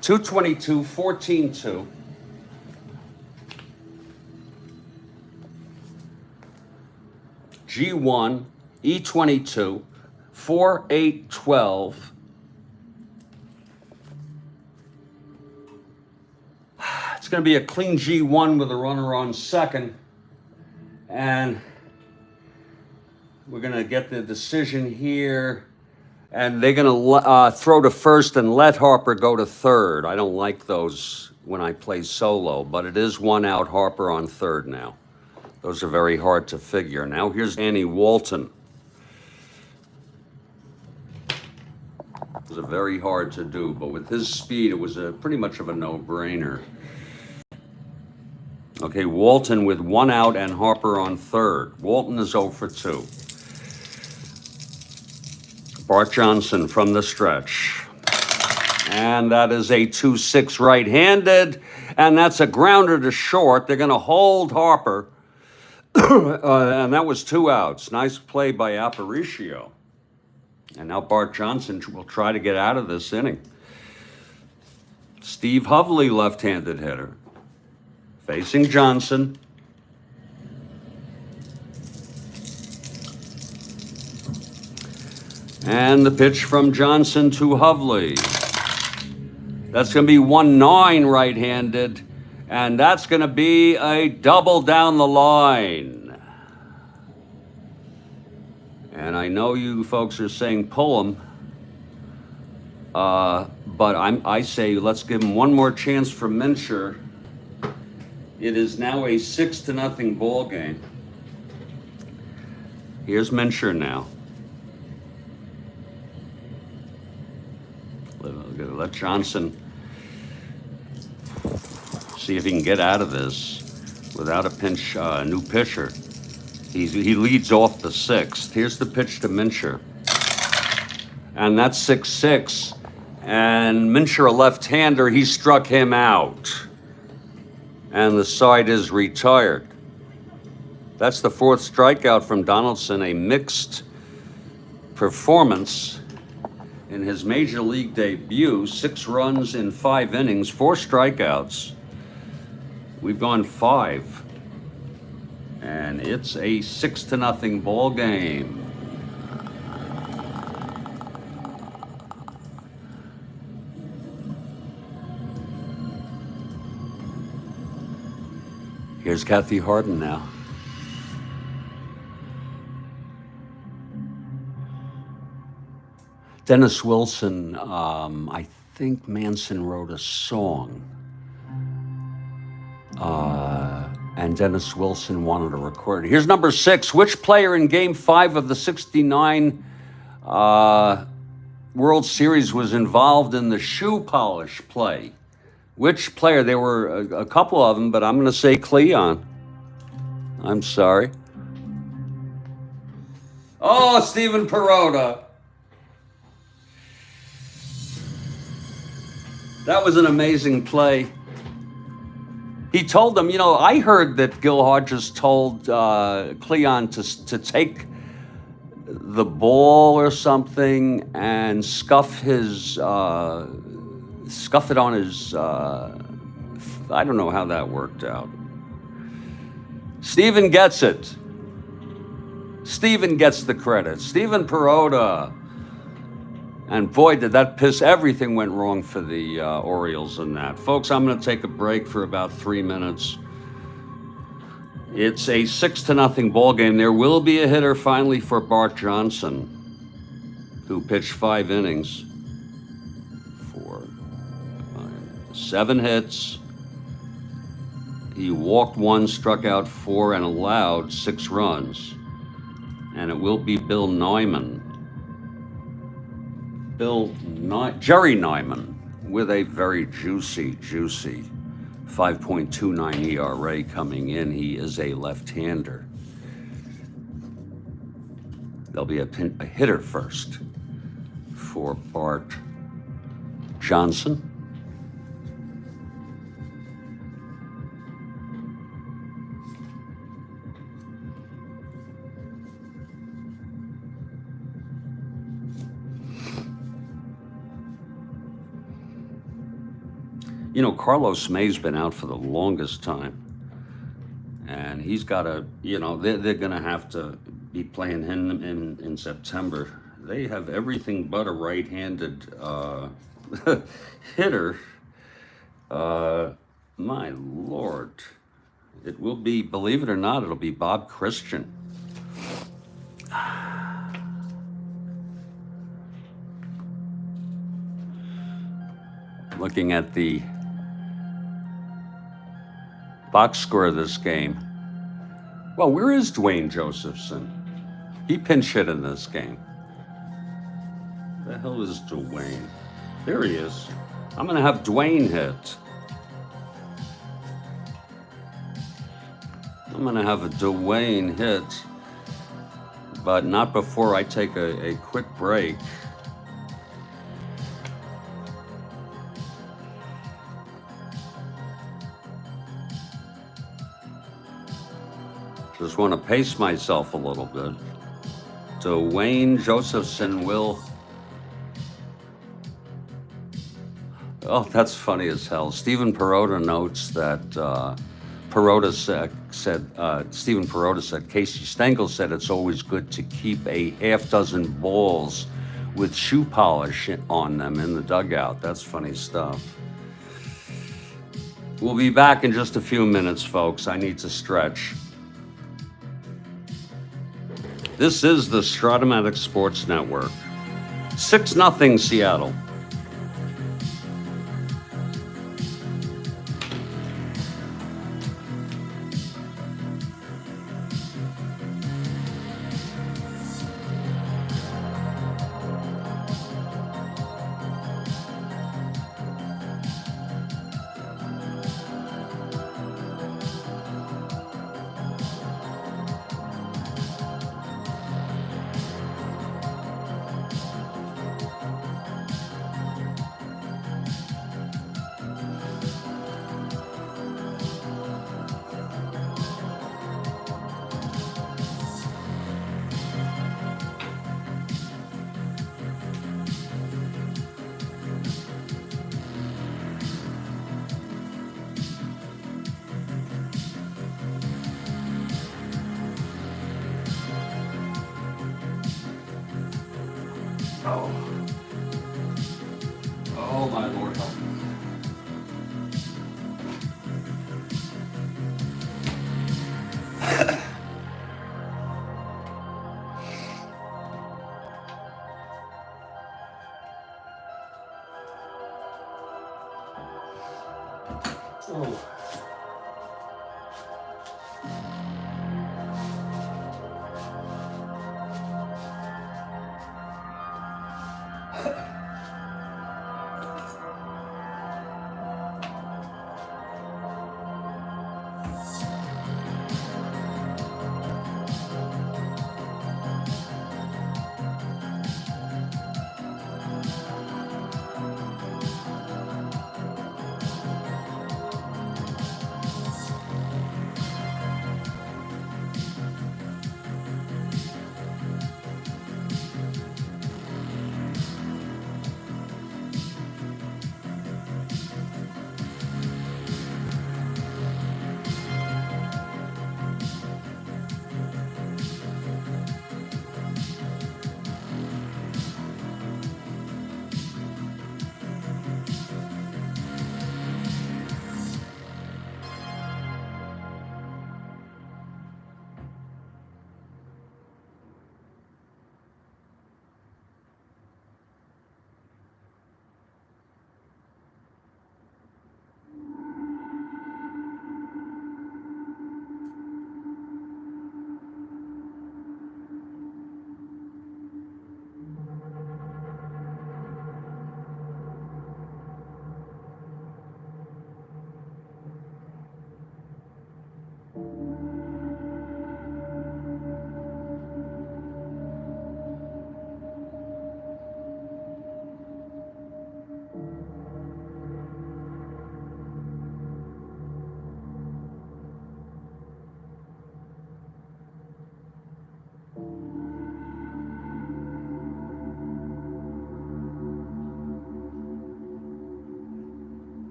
222, 14-2. G1, E22, 4-8-12. It's going to be a clean G1 with a runner on second. And we're going to get the decision here. And they're going to throw to first and let Harper go to third. I don't like those when I play solo, but it is 1 out, Harper on third now. Those are very hard to figure. Now here's Annie Walton. It was very hard to do, but with his speed, it was pretty much of a no-brainer. Okay, Walton with 1 out and Harper on third. Walton is 0 for 2. Bart Johnson from the stretch. And that is a 2-6 right-handed, and that's a grounder to short. They're going to hold Harper, and that was 2 outs. Nice play by Aparicio. And now Bart Johnson will try to get out of this inning. Steve Hovley, left-handed hitter, facing Johnson. And the pitch from Johnson to Hovley. That's going to be 1-9 right-handed, and that's going to be a double down the line. And I know you folks are saying pull him, but I say let's give him one more chance for Mincher. It is now a 6-0 ball game. Here's Mincher now. Let Johnson see if he can get out of this without a pinch, new pitcher. He leads off the 6th. Here's the pitch to Mincher. And that's 6-6. And Mincher, a left-hander, he struck him out. And the side is retired. That's the 4th strikeout from Donaldson, a mixed performance in his major league debut. 6 runs in 5 innings, 4 strikeouts. We've gone 5. And it's a 6-0 ball game. Here's Kathy Harden now. Dennis Wilson, I think Manson wrote a song. And Dennis Wilson wanted to record it. Here's number 6. Which player in Game 5 of the '69 World Series was involved in the shoe polish play? Which player? There were a couple of them, but I'm going to say Cleon. I'm sorry. Oh, Steven Perota. That was an amazing play. He told them, I heard that Gil Hodges told Cleon to take the ball or something and scuff it on his, I don't know how that worked out. Steven gets it. Steven gets the credit. Steven Perota. And boy, did that piss, everything went wrong for the Orioles in that. Folks, I'm going to take a break for about 3 minutes. It's a 6-0 ball game. There will be a hitter finally for Bart Johnson, who pitched 5 innings for 7 hits. He walked 1, struck out 4, and allowed 6 runs. And it will be Jerry Nyman with a very juicy 5.29 ERA coming in. He is a left-hander. There'll be a hitter first for Bart Johnson. Carlos May's been out for the longest time. And he's got to, they're going to have to be playing him in September. They have everything but a right-handed hitter. My Lord. It will be, believe it or not, it'll be Bob Christian. Looking at the box score of this game. Well, where is Dwayne Josephson? He pinch hit in this game. The hell is Dwayne? There he is. I'm going to have Dwayne hit. I'm going to have a Dwayne hit, but not before I take a quick break. Just want to pace myself a little bit. Dwayne Josephson will... Oh, that's funny as hell. Stephen Perota notes that Stephen Perota said, Casey Stengel said it's always good to keep a half dozen balls with shoe polish on them in the dugout. That's funny stuff. We'll be back in just a few minutes, folks. I need to stretch. This is the Strat-O-Matic Sports Network. 6-0 Seattle. Oh. Oh, my Lord, help me. Oh.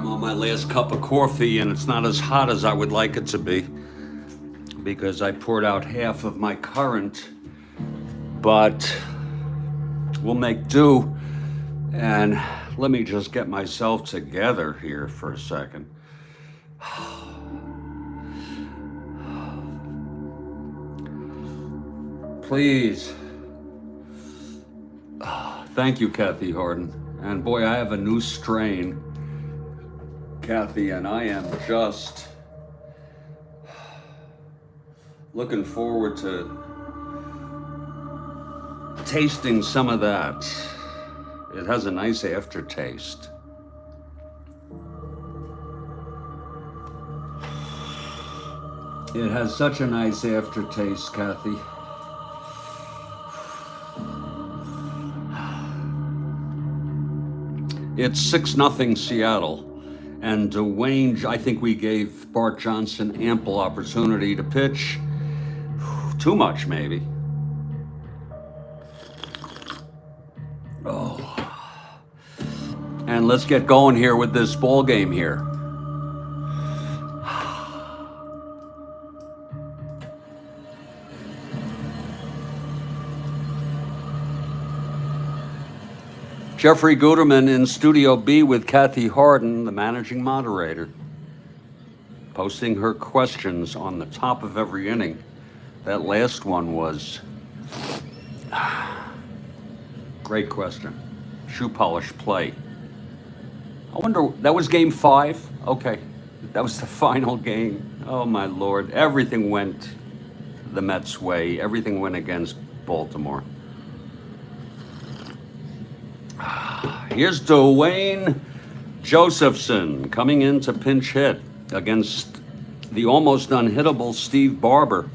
I'm on my last cup of coffee and it's not as hot as I would like it to be because I poured out half of my current, but we'll make do. And let me just get myself together here for a second. Please. Thank you, Kathy Harden. And boy, I have a new strain, Kathy, and I am just looking forward to tasting some of that. It has a nice aftertaste. It has such a nice aftertaste, Kathy. It's 6-0 Seattle, and Dwayne, I think we gave Bart Johnson ample opportunity to pitch. Too much, maybe. Oh. And let's get going here with this ball game here. Jeffrey Guterman in Studio B with Kathy Harden, the managing moderator, posting her questions on the top of every inning. That last one was great question. Shoe polish play. I wonder, that was game 5? Okay, that was the final game. Oh my Lord, everything went the Mets' way. Everything went against Baltimore. Here's Dwayne Josephson coming in to pinch hit against the almost unhittable Steve Barber.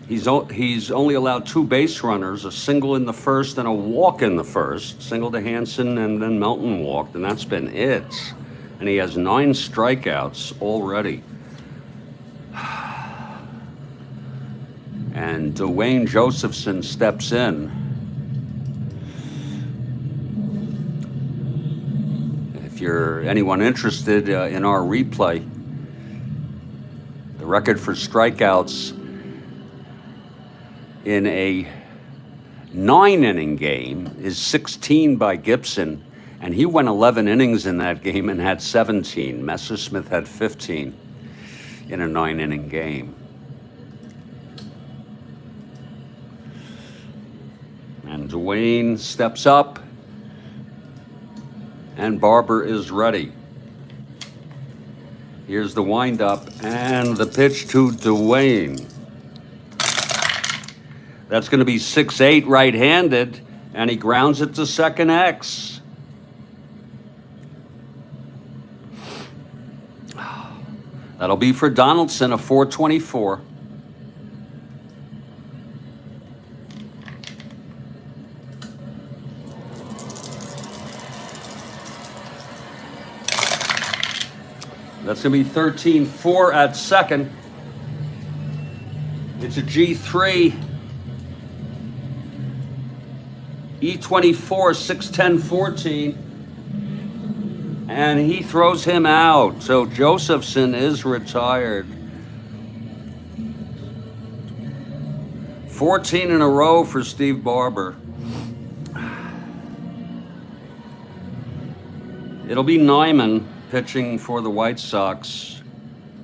He's only allowed 2 base runners, a single in the first and a walk in the first, single to Hansen and then Melton walked, and that's been it. And he has 9 strikeouts already. And Dwayne Josephson steps in. If you're anyone interested in our replay, the record for strikeouts in a 9-inning game is 16 by Gibson, and he went 11 innings in that game and had 17. Messersmith had 15 in a 9-inning game. And Dwayne steps up, and Barber is ready. Here's the windup and the pitch to Dwayne. That's going to be 6-8 right-handed, and he grounds it to second X. That'll be for Donaldson, a 424. That's going to be 13-4 at second. It's a G3. E24, 6'10", 14. And he throws him out. So Josephson is retired. 14 in a row for Steve Barber. It'll be Nyman pitching for the White Sox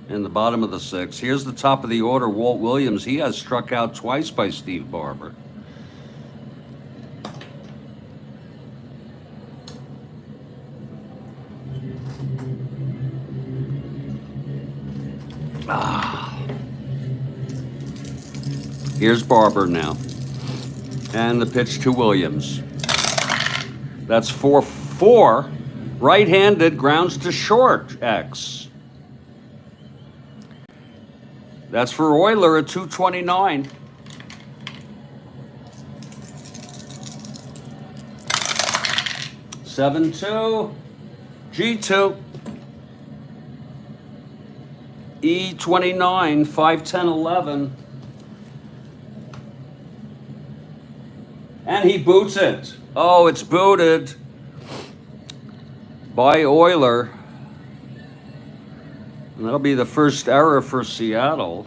in the bottom of the 6th. Here's the top of the order, Walt Williams. He has struck out twice by Steve Barber. Here's Barber now. And the pitch to Williams. That's 4-4. Right-handed, grounds to short, X. That's for Euler at 229. (7-2). G2. E29, 5'10", 11. And he boots it. Oh, it's booted by Euler. And that'll be the first error for Seattle.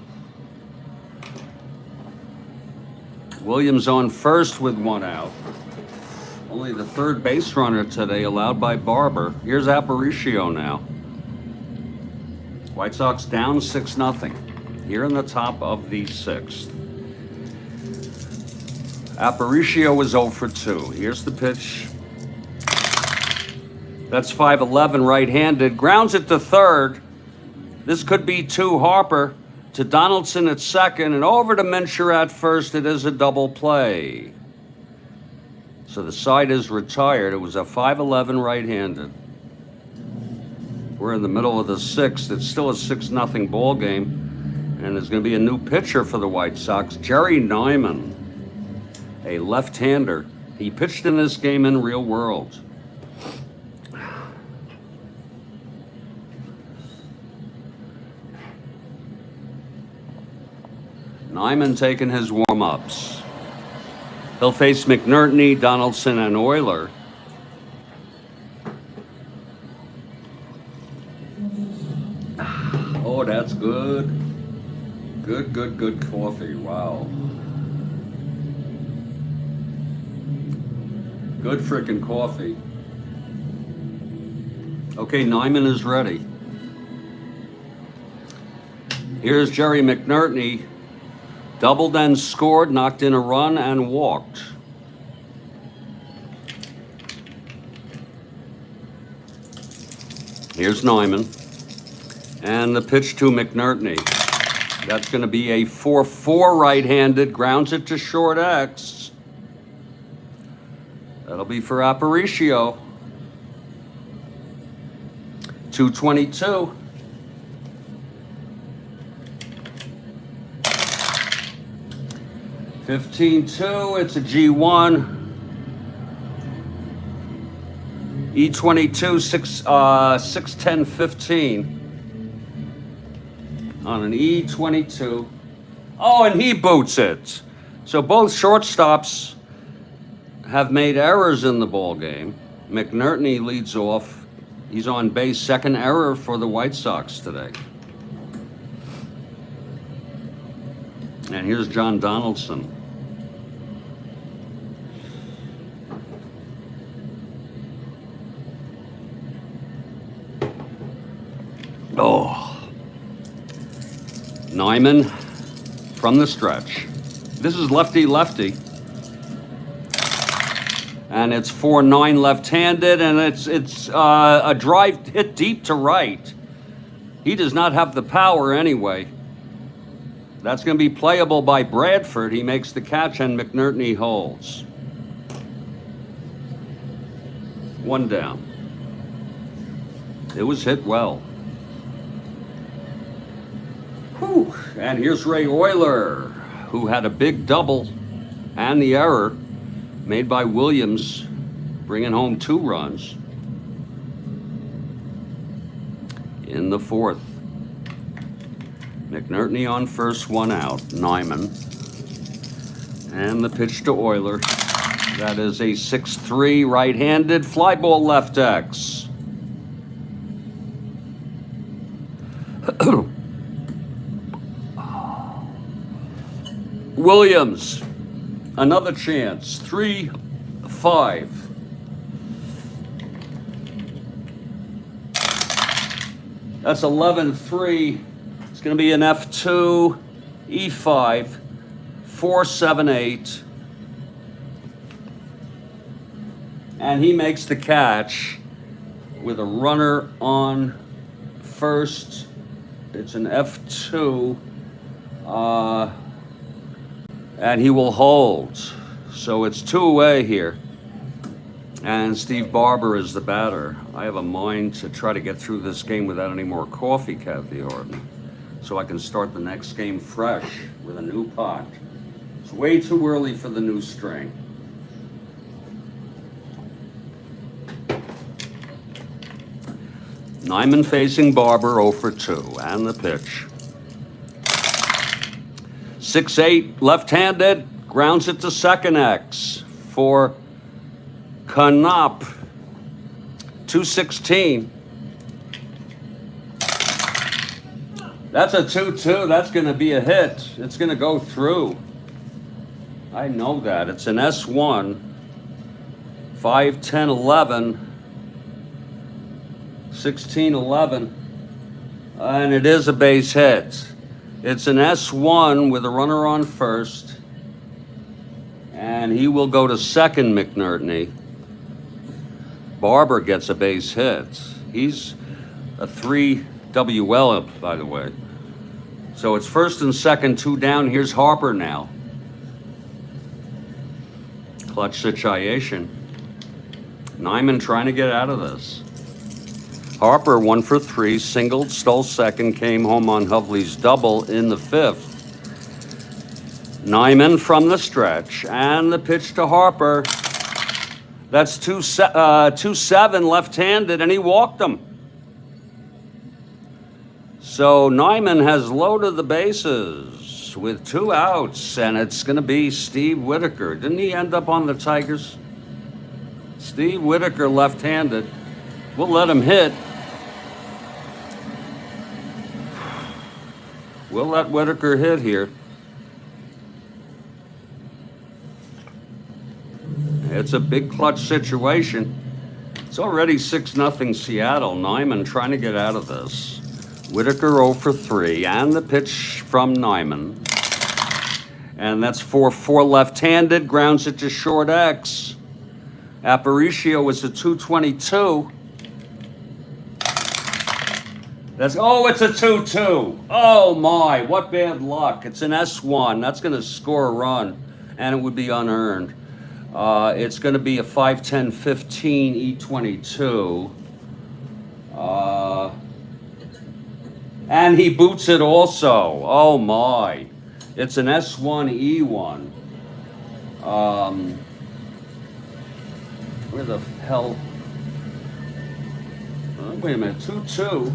Williams on first with 1 out. Only the third base runner today allowed by Barber. Here's Aparicio now. White Sox down 6-0 here in the top of the 6th. Aparicio was 0 for 2. Here's the pitch. That's 5-11 right-handed. Grounds it to third. This could be 2 Harper to Donaldson at second and over to Mincher at first. It is a double play. So the side is retired. It was a 5-11 right-handed. We're in the middle of the 6th. It's still a 6-0 ball game. And there's going to be a new pitcher for the White Sox, Jerry Nyman, a left-hander. He pitched in this game in real world. Nyman taking his warm-ups. He'll face McNertney, Donaldson, and Euler. Oh, that's good. Good coffee. Wow. Good frickin' coffee. Okay, Nyman is ready. Here's Jerry McNertney. Doubled and scored, knocked in a run, and walked. Here's Nyman. And the pitch to McNertney. That's going to be a 4-4 right-handed. Grounds it to short X. That'll be for Aparicio. 222. (15-2). It's a G1. E22 610-15 on an E22. Oh, and he boots it. So both shortstops have made errors in the ball game. McNertney leads off. He's on base. Second error for the White Sox today. And here's John Donaldson. Oh. Nyman from the stretch. This is lefty-lefty. And it's 4-9 left-handed, and it's a drive hit deep to right. He does not have the power anyway. That's going to be playable by Bradford. He makes the catch, and McNertney holds. 1 down. It was hit well. Whew. And here's Ray Euler, who had a big double and the error made by Williams, bringing home 2 runs in the 4th. McNertney on first, 1 out. Nyman. And the pitch to Euler. That is a 6-3 right-handed fly ball left X. Williams, another chance. 3-5. That's 11-3. It's going to be an F2, E5, 4-7-8. And he makes the catch with a runner on first. It's an F2. And he will hold. So it's 2 away here. And Steve Barber is the batter. I have a mind to try to get through this game without any more coffee, Kathy Harden, so I can start the next game fresh with a new pot. It's way too early for the new string. Nyman facing Barber, 0 for 2, and the pitch. 6-8, left-handed, grounds it to second X for Knopp. 2-16. That's a 2-2. That's going to be a hit. It's going to go through. I know that. It's an S1. 5, 10, 11. 16, 11. And it is a base hit. It's an S1 with a runner on first. And he will go to second, McNerney. Barber gets a base hit. He's a 3 WL, by the way. So it's first and second, 2 down. Here's Harper now. Clutch situation. Nyman trying to get out of this. Harper 1 for 3, singled, stole second, came home on Hovley's double in the 5th. Nyman from the stretch, and the pitch to Harper. That's 2-7 left-handed, and he walked him. So Nyman has loaded the bases with 2 outs, and it's going to be Steve Whitaker. Didn't he end up on the Tigers? Steve Whitaker left-handed. We'll let him hit. We'll let Whitaker hit here. It's a big clutch situation. It's already 6-0 Seattle. Nyman trying to get out of this. Whitaker 0 for 3, and the pitch from Nyman. And that's 4-4 left-handed, grounds it to short X. Aparicio was a 222. It's a 2-2. Oh my, what bad luck. It's an S1. That's going to score a run, and it would be unearned. It's going to be a 5, 10, 15 E22. And he boots it also. Oh my. It's an S1 E1. Where the hell? Wait a minute. 2-2.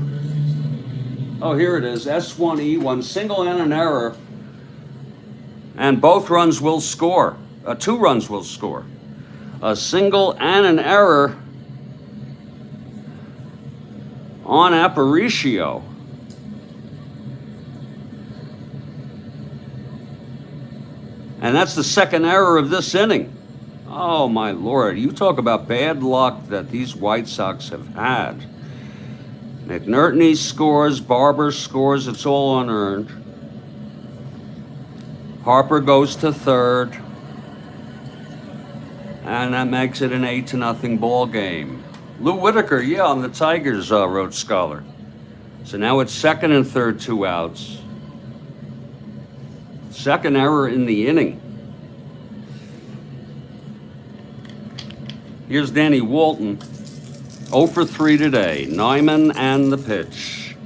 Oh, here it is. S1 E1. Single and an error. And both runs will score. 2 runs will score. A single and an error on Aparicio. And that's the second error of this inning. Oh, my Lord. You talk about bad luck that these White Sox have had. McNerney scores, Barber scores, it's all unearned. Harper goes to third. And that makes it an 8-0 ball game. Lou Whitaker, yeah, on the Tigers Rhodes Scholar. So now it's second and third, 2 outs. Second error in the inning. Here's Danny Walton. 0 for 3 today. Nyman and the pitch.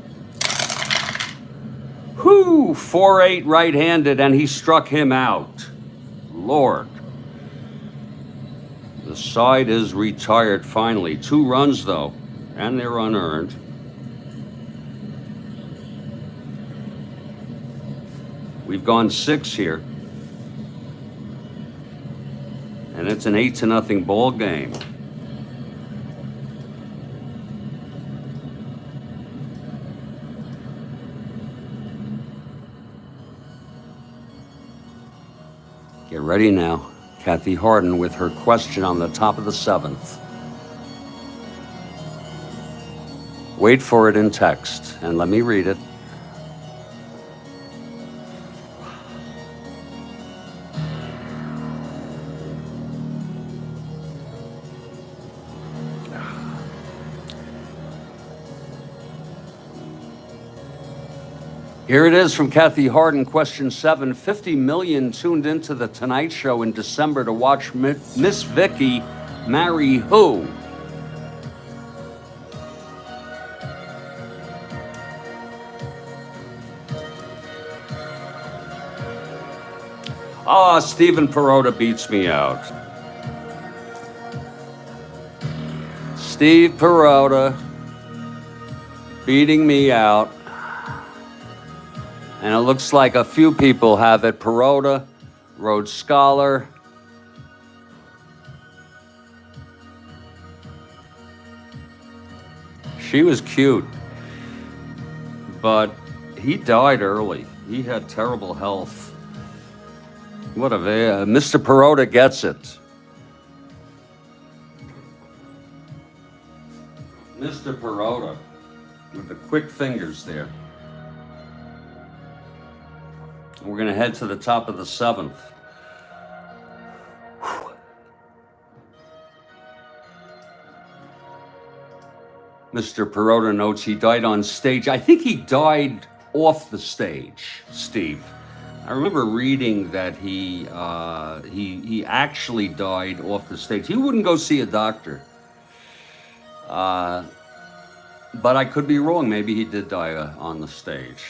Whoo! 4-8 right-handed, and he struck him out. Lord. The side is retired finally. 2 runs, though, and they're unearned. We've gone 6 here. And it's an 8-0 ball game. Get ready now. Kathy Harden with her question on the top of the 7th. Wait for it in text, and let me read it. Here it is from Kathy Harden, question 7. 50 million tuned into The Tonight Show in December to watch Miss Vicky marry who? Stephen Perota beats me out. Steve Perota beating me out. And it looks like a few people have it. Perota, Rhodes Scholar. She was cute. But He died early. He had terrible health. What a Mr. Perota gets it. Mr. Perota with the quick fingers there. We're going to head to the top of the 7th. Mr. Perota notes he died on stage. I think he died off the stage, Steve. I remember reading that he actually died off the stage. He wouldn't go see a doctor. But I could be wrong. Maybe he did die on the stage.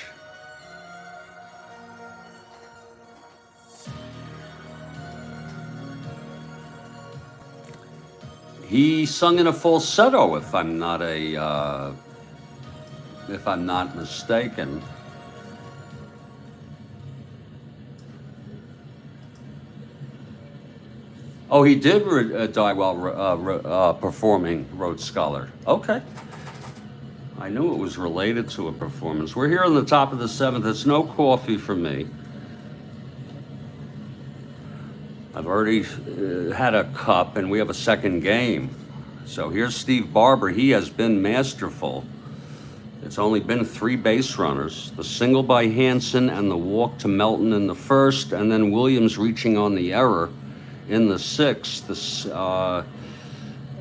He sung in a falsetto, if I'm not mistaken. Oh, he did die while performing Rhodes Scholar. Okay. I knew it was related to a performance. We're here on the top of the 7th. It's no coffee for me. I've already had a cup, and we have a second game. So here's Steve Barber. He has been masterful. It's only been 3 base runners. The single by Hansen and the walk to Melton in the 1st, and then Williams reaching on the error in the 6th.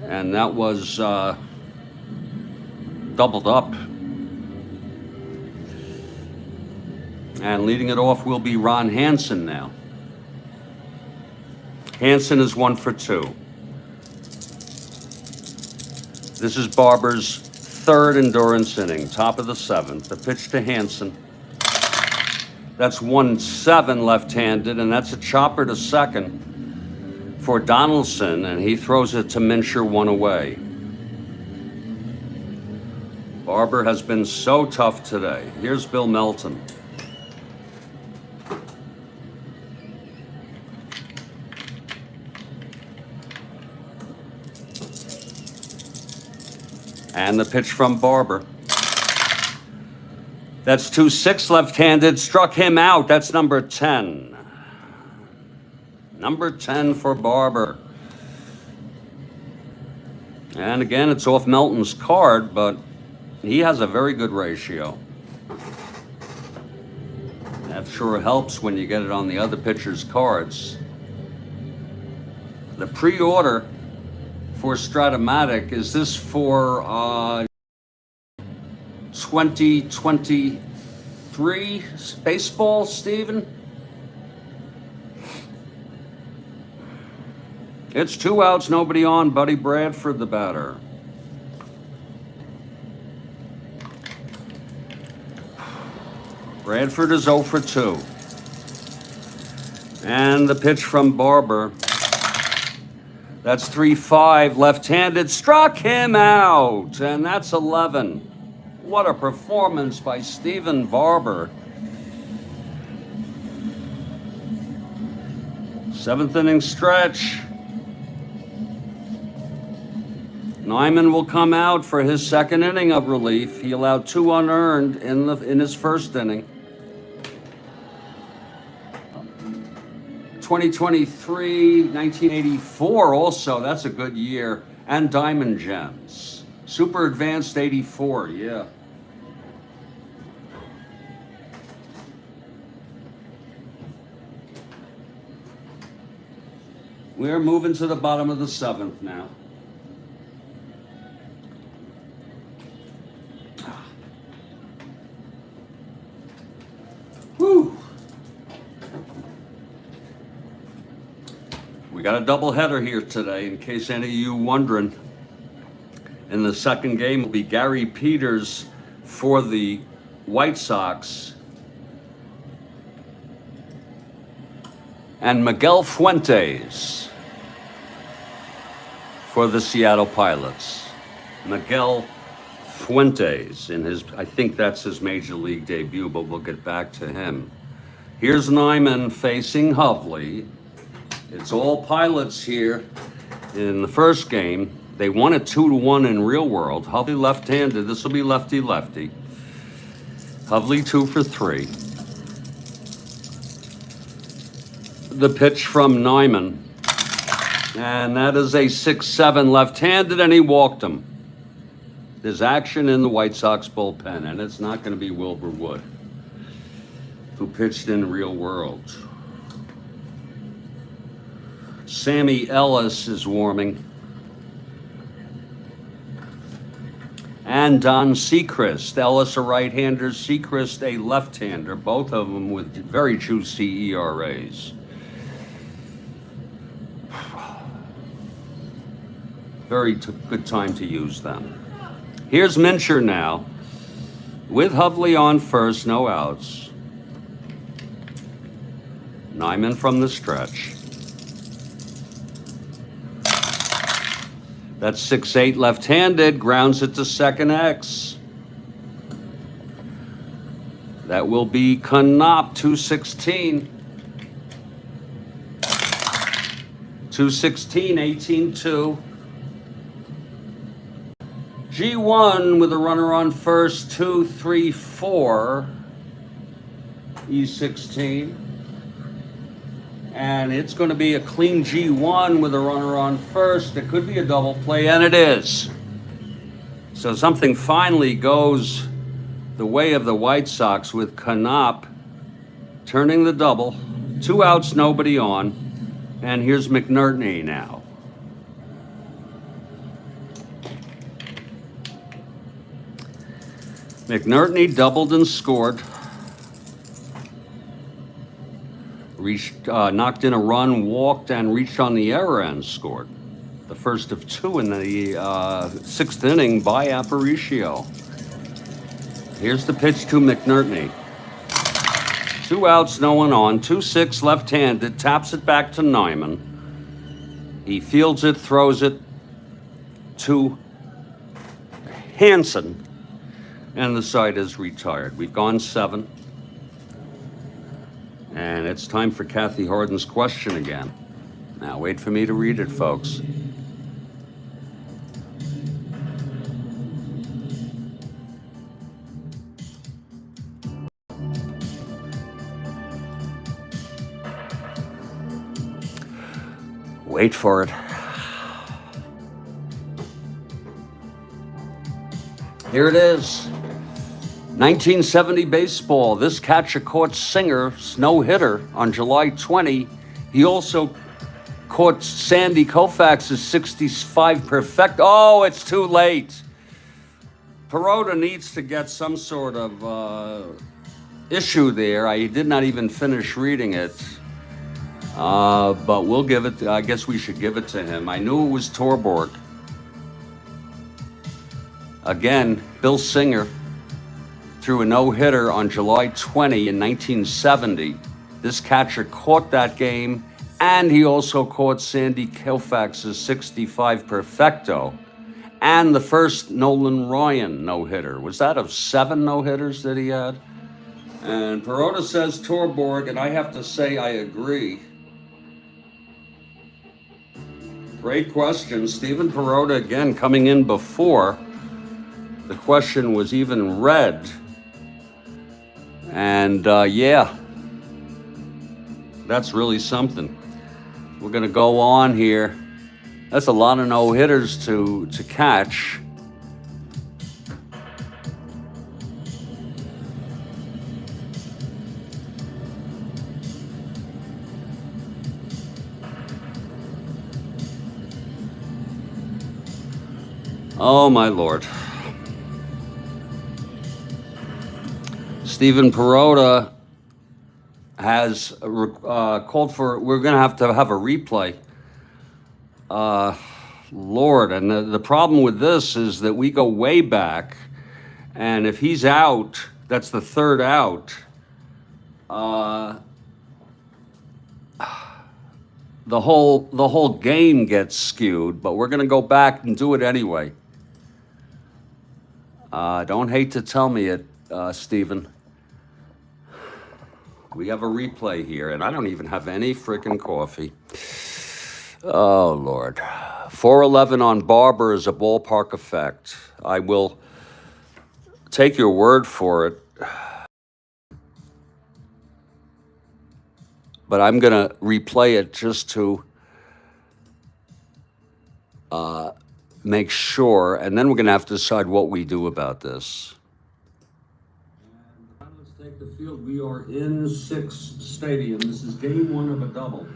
And that was doubled up. And leading it off will be Ron Hansen now. Hansen is 1 for 2. This is Barber's 3rd endurance inning, top of the 7th. The pitch to Hansen. That's 1-7 left-handed, and that's a chopper to second for Donaldson, and he throws it to Mincher 1 away. Barber has been so tough today. Here's Bill Melton. And the pitch from Barber. That's 2-6 left-handed. Struck him out. That's number 10. Number 10 for Barber. And again, it's off Melton's card, but he has a very good ratio. That sure helps when you get it on the other pitcher's cards. The pre-order for Strat-O-Matic, is this for 2023 baseball, Steven? It's 2 outs, nobody on. Buddy Bradford, the batter. Bradford is 0 for 2. And the pitch from Barber. That's 3-5 left-handed. Struck him out. And that's 11. What a performance by Stephen Barber. 7th inning stretch. Nyman will come out for his 2nd inning of relief. He allowed 2 unearned in his 1st inning. 2023, 1984 also, that's a good year. And Diamond Gems. Super Advanced 84, yeah. We're moving to the bottom of the 7th now. Whew. We got a doubleheader here today, in case any of you wondering. In the 2nd game will be Gary Peters for the White Sox and Miguel Fuentes for the Seattle Pilots. Miguel Fuentes in his, I think that's his major league debut, but we'll get back to him. Here's Nyman facing Hovley. It's all Pilots here in the 1st game. They won it 2-1 in real world. Hovley left-handed. This will be lefty-lefty. Hovley 2 for 3. The pitch from Nyman. And that is a 6-7 left-handed, and he walked him. There's action in the White Sox bullpen, and it's not going to be Wilbur Wood, who pitched in real world. Sammy Ellis is warming. And Don Sechrist. Ellis a right-hander, Sechrist a left-hander, both of them with very juicy ERAs. Very good time to use them. Here's Mincher now, with Hovley on first, no outs. Nyman from the stretch. That's 6-8 left-handed, grounds it to second X. That will be Knopp, 216. 216, 18-2. G1 with a runner on first, 2, 3, 4. E16. And it's going to be a clean G1 with a runner on first. It could be a double play, and it is. So something finally goes the way of the White Sox with Knopp turning the double. 2 outs, nobody on. And here's McNerney now. McNerney doubled and scored. Knocked in a run, walked, and reached on the error and scored. The first of 2 in the 6th inning by Aparicio. Here's the pitch to McNerney. 2 outs, no one on. 2-6 left-handed, taps it back to Nyman. He fields it, throws it to Hansen, and the side is retired. We've gone 7. And it's time for Kathy Harden's question again. Now, wait for me to read it, folks. Wait for it. Here it is. 1970 baseball. This catcher caught Singer's no-hitter on July 20. He also caught Sandy Koufax's 65 perfect. Oh, it's too late. Perota needs to get some sort of issue there. I did not even finish reading it. But we'll give it, I guess we should give it to him. I knew it was Torborg. Again, Bill Singer threw a no-hitter on July 20 in 1970. This catcher caught that game, and he also caught Sandy Koufax's 65 perfecto, and the first Nolan Ryan no-hitter. Was that of 7 no-hitters that he had? And Perota says Torborg, and I have to say I agree. Great question. Stephen Perota, again, coming in before the question was even read. And yeah, that's really something. We're going to go on here. That's a lot of no-hitters to catch. Oh, my Lord. Stephen Perota has called for, we're going to have a replay. Lord, and the problem with this is that we go way back, and if he's out, that's the 3rd out. The whole game gets skewed, but we're going to go back and do it anyway. Don't hate to tell me it, Stephen. We have a replay here, and I don't even have any frickin' coffee. Oh, Lord. 411 on Barber is a ballpark effect. I will take your word for it. but I'm going to replay it just to make sure, and then we're going to have to decide what we do about this. Let's take the field. We are in Six Stadium. This is game one of a double.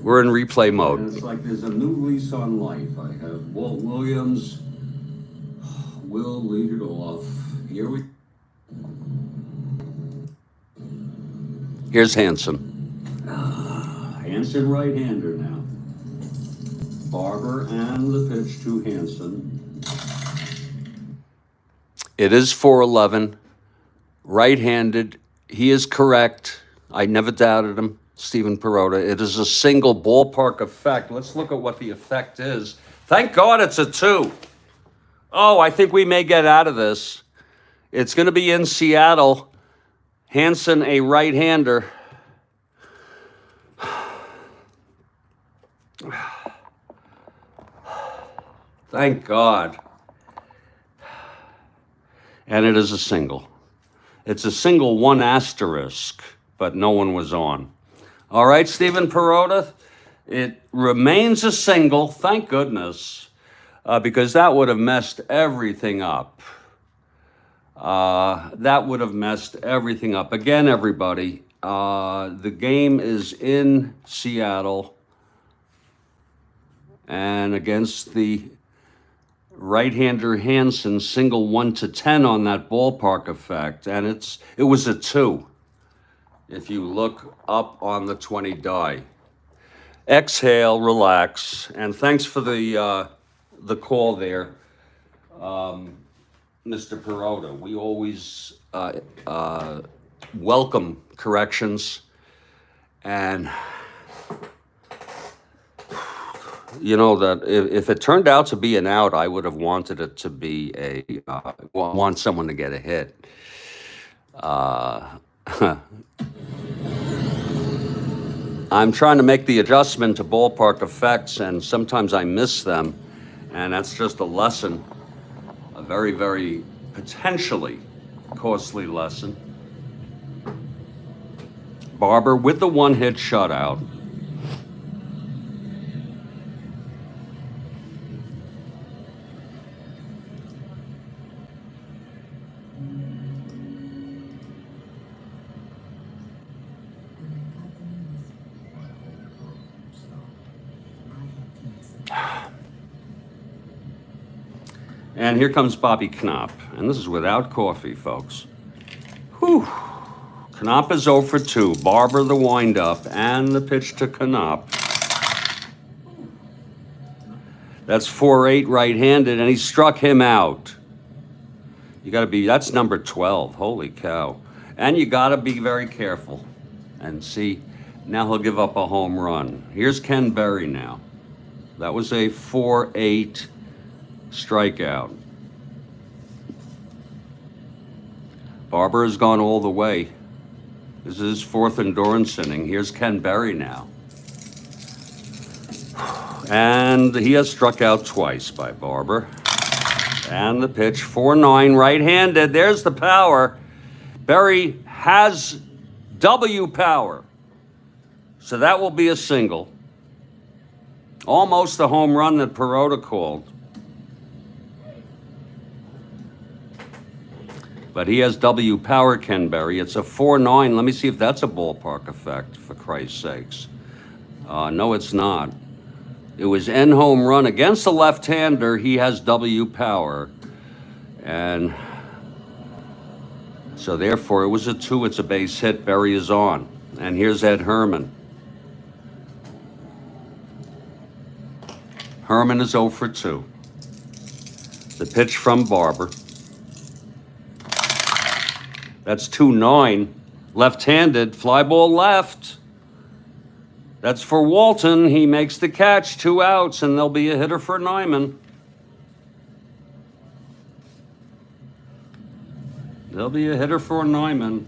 We're in replay mode. And it's like there's a new lease on life. I have Walt Williams. Will lead it off. Here's Hansen. Hansen right-hander now. Barber and the pitch to Hansen. It is 4-11. Right-handed. He is correct. I never doubted him, Stephen Perota. It is a single ballpark effect. Let's look at what the effect is. Thank God it's a 2. Oh, I think we may get out of this. It's going to be in Seattle. Hansen, a right-hander. Thank God. And it is a single. It's a single 1 asterisk, but no one was on. All right, Stephen Perota, it remains a single, thank goodness, because that would have messed everything up. That would have messed everything up. Again, everybody, the game is in Seattle and against the right-hander Hansen, single 1-10 on that ballpark effect, and it was a 2 if you look up on the 20 die. Exhale, relax, and thanks for the call there, Mr. Perota. We always welcome corrections, and you know that if it turned out to be an out, I would have wanted it to be want someone to get a hit. I'm trying to make the adjustment to ballpark effects, and sometimes I miss them, and that's just a lesson, a very, very potentially costly lesson. Barber with the 1-hit shutout. And here comes Bobby Knopp. And this is without coffee, folks. Whew. Knopp is 0 for 2. Barber the windup and the pitch to Knopp. That's 4-8 right-handed, and he struck him out. You got to be, that's number 12. Holy cow. And you got to be very careful. And see, now he'll give up a home run. Here's Ken Berry now. That was a 4-8 strikeout. Barber has gone all the way. This is his 4th endurance inning. Here's Ken Berry now. And he has struck out twice by Barber. And the pitch, 4-9 right-handed. There's the power. Berry has W power. So that will be a single. Almost the home run that Perota called. But he has W power, Ken Berry. It's a 4-9. Let me see if that's a ballpark effect, for Christ's sakes. No, it's not. It was N home run against the left-hander. He has W power. And so therefore, it was a 2. It's a base hit. Berry is on. And here's Ed Herman. Herman is 0 for 2. The pitch from Barber. That's 2-9. Left-handed, fly ball left. That's for Walton. He makes the catch, 2 outs, and there'll be a hitter for Nyman. There'll be a hitter for Nyman.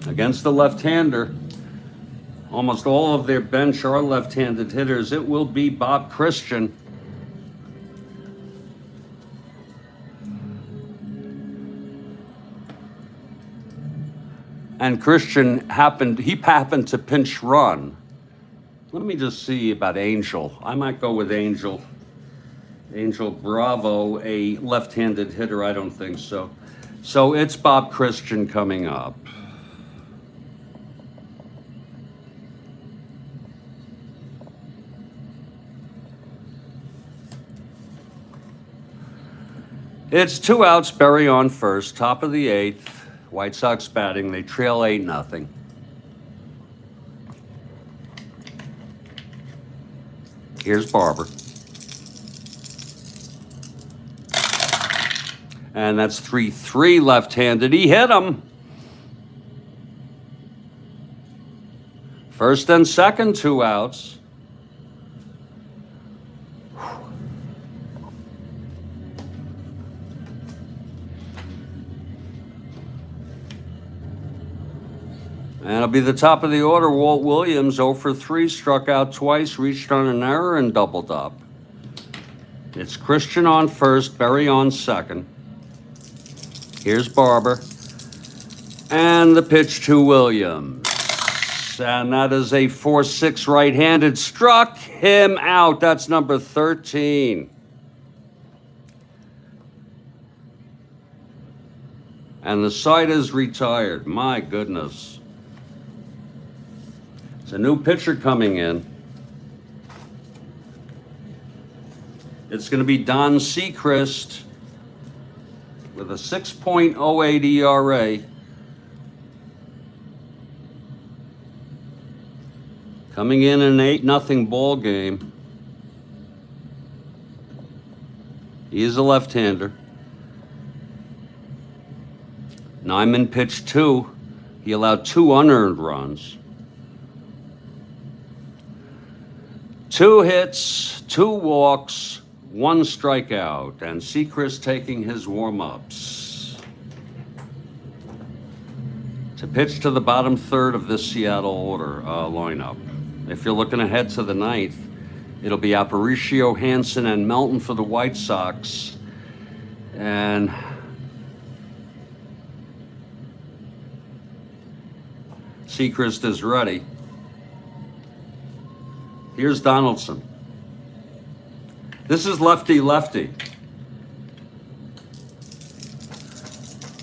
Against the left-hander. Almost all of their bench are left-handed hitters. It will be Bob Christian. And Christian happened to pinch run. Let me just see about Angel. I might go with Angel. Angel Bravo, a left-handed hitter? I don't think so. So it's Bob Christian coming up. It's 2 outs, Berry on first, top of the 8th. White Sox batting. They trail 8-0. Here's Barber. And that's 3-3 left-handed. He hit him. First and second, 2 outs. And it'll be the top of the order. Walt Williams, 0 for 3, struck out twice, reached on an error, and doubled up. It's Christian on first, Berry on second. Here's Barber. And the pitch to Williams. And that is a 4-6 right-handed. Struck him out. That's number 13. And the side is retired. My goodness. It's a new pitcher coming in. It's going to be Don Sechrist with a 6.08 ERA. Coming in an 8-0 ball game. He is a left-hander. Nyman pitched 2. He allowed 2 unearned runs. 2 hits, 2 walks, 1 strikeout, and Sechrist taking his warm-ups. To pitch to the bottom third of this Seattle order lineup. If you're looking ahead to the 9th, it'll be Aparicio, Hansen, and Melton for the White Sox. And Sechrist is ready. Here's Donaldson. This is lefty-lefty.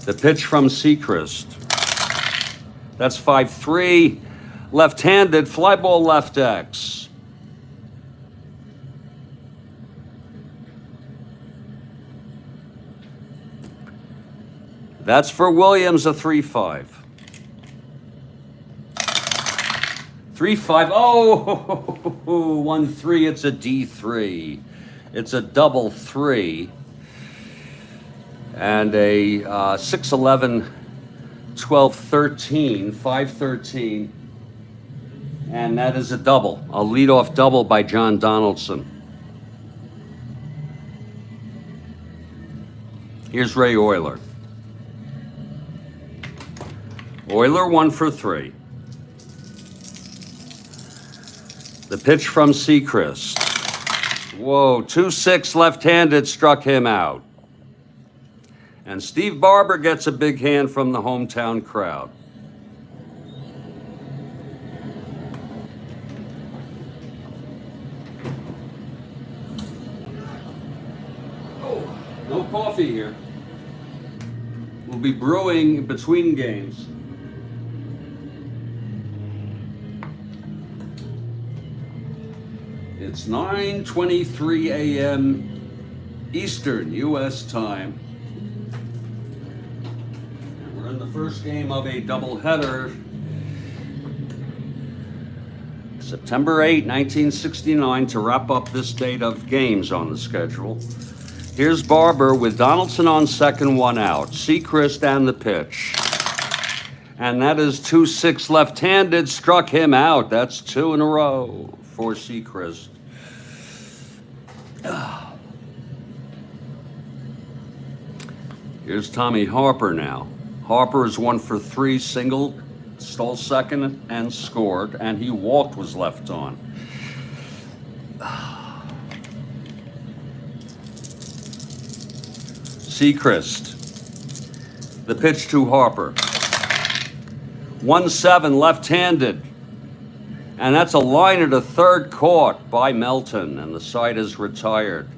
The pitch from Sechrist. That's 5-3. Left-handed, fly ball left X. That's for Williams, a 3-5. 3-5. Oh, 1-3. It's a D3. It's a double 3. And a 6-11, 12-13, 5-13. And that is a double, a leadoff double by John Donaldson. Here's Ray Oyler. Oyler 1 for 3. The pitch from Sechrist. Whoa, 2-6 left-handed, struck him out. And Steve Barber gets a big hand from the hometown crowd. Oh, no coffee here. We'll be brewing between games. It's 9:23 a.m. Eastern U.S. time. And we're in the first game of a doubleheader. September 8, 1969, to wrap up this date of games on the schedule. Here's Barber with Donaldson on second, 1 out. Sechrist and the pitch. And that is 2-6 left-handed, struck him out. That's 2 in a row for Sechrist. Here's Tommy Harper now. Harper is 1 for 3, single, stole second and scored, and he walked, was left on. Sechrist. The pitch to Harper. 1-7 left-handed. And that's a liner to third caught by Melton, and the side is retired.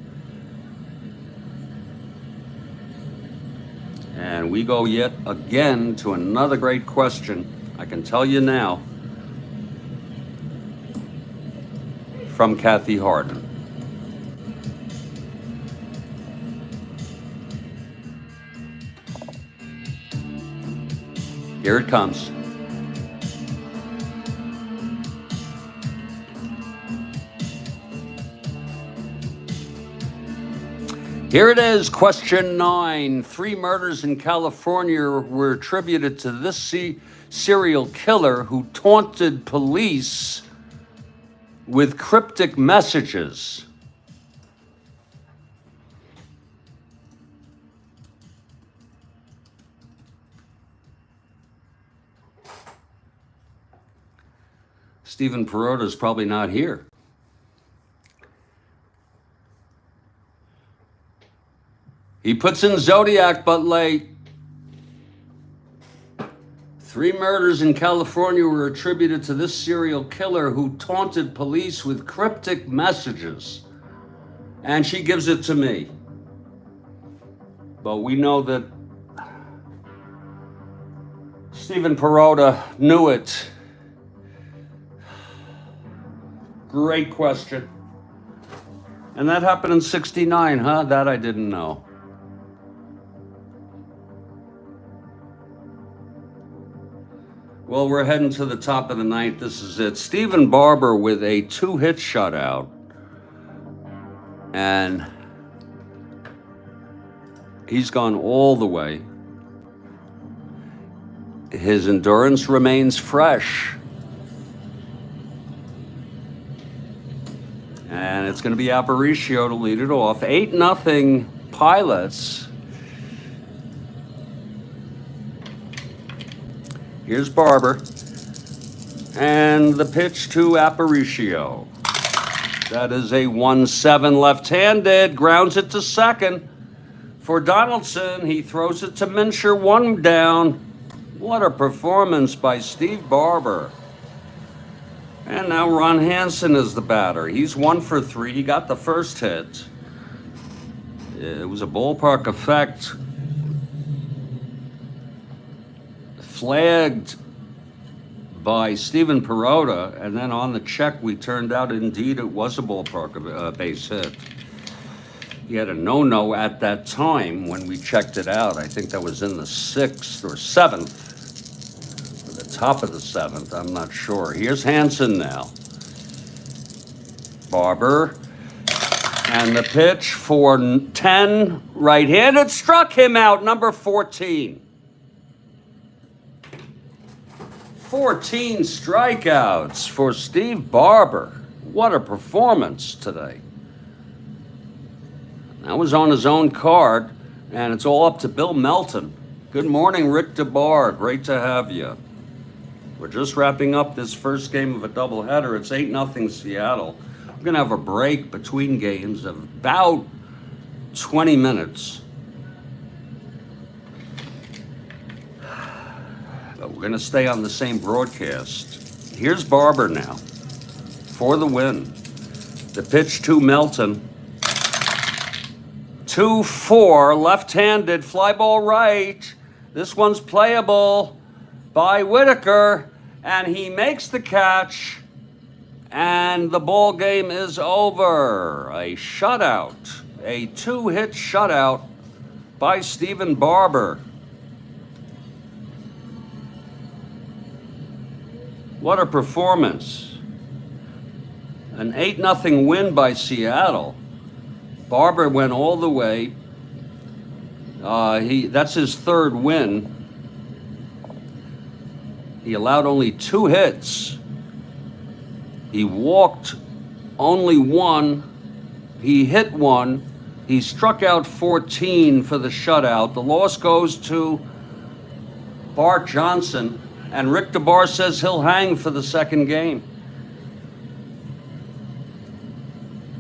And we go yet again to another great question. I can tell you now, from Kathy Harden. Here it comes. Here it is, question 9. 3 murders in California were attributed to this serial killer who taunted police with cryptic messages. Stephen Perotta's probably not here. He puts in Zodiac, but late. 3 murders in California were attributed to this serial killer who taunted police with cryptic messages. And she gives it to me. But we know that Stephen Perotta knew it. Great question. And that happened in '69, huh? That I didn't know. Well, we're heading to the top of the ninth. This is it. Stephen Barber with a 2-hit shutout. And he's gone all the way. His endurance remains fresh. And it's going to be Aparicio to lead it off. 8-0 Pilots. Here's Barber. And the pitch to Aparicio. That is a 1-7 left-handed. Grounds it to second. For Donaldson, he throws it to Mincher, 1 down. What a performance by Steve Barber. And now Ron Hansen is the batter. He's 1 for 3. He got the first hit. It was a ballpark effect. Flagged by Stephen Perotta, and then on the check we turned out indeed it was a ballpark base hit. He had a no-no at that time when we checked it out. I think that was in the 6th or 7th, or the top of the 7th, I'm not sure. Here's Hansen now. Barber, and the pitch for 10, right-handed, struck him out, number 14. 14 strikeouts for Steve Barber. What a performance today. That was on his own card, and it's all up to Bill Melton. Good morning, Rick DeBar. Great to have you. We're just wrapping up this first game of a doubleheader. It's 8-0 Seattle. We're going to have a break between games of about 20 minutes. We're going to stay on the same broadcast. Here's Barber now for the win. The pitch to Melton. 2-4, left-handed, fly ball right. This one's playable by Whitaker, and he makes the catch, and the ball game is over. A shutout, a 2-hit shutout by Stephen Barber. What a performance. An 8-0 win by Seattle. Barber went all the way. That's his 3rd win. He allowed only 2 hits. He walked only 1. He hit 1. He struck out 14 for the shutout. The loss goes to Bart Johnson. And Rick DeBar says he'll hang for the 2nd game.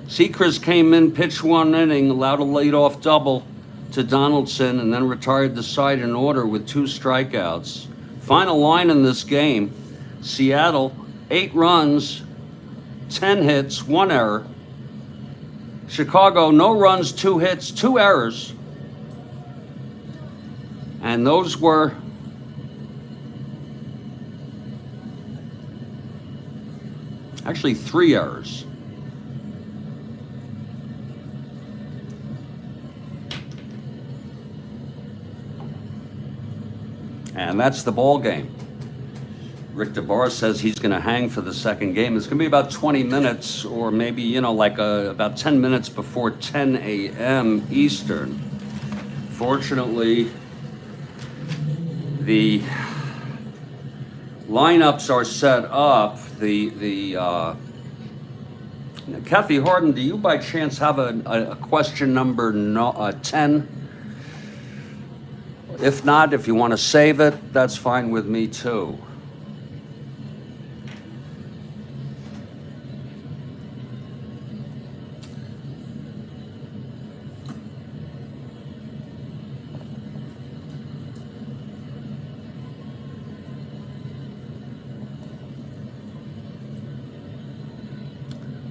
Sechrist came in, pitched 1 inning, allowed a leadoff double to Donaldson, and then retired the side in order with 2 strikeouts. Final line in this game, Seattle, 8 runs, 10 hits, 1 error. Chicago, no runs, 2 hits, 2 errors. And those were actually 3 errors. And that's the ball game. Rick DeBar says he's going to hang for the second game. It's going to be about 20 minutes, or maybe, you know, like about 10 minutes before 10 a.m. Eastern. Fortunately, the lineups are set up. Kathy Harden, do you by chance have a question number 10? If not, if you want to save it, that's fine with me too.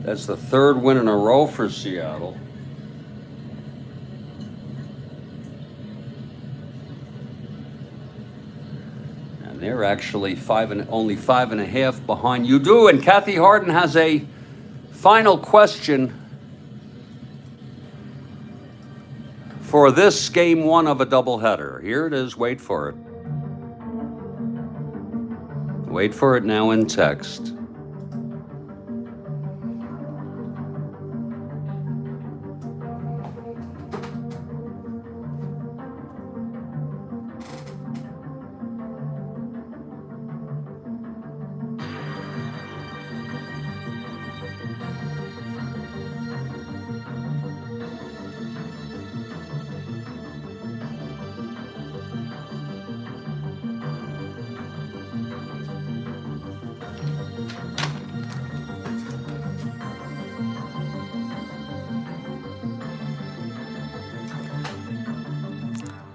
That's the 3rd win in a row for Seattle. And they're actually only 5.5 behind. You do, and Kathy Harden has a final question for this game 1 of a doubleheader. Here it is. Wait for it. Wait for it now in text.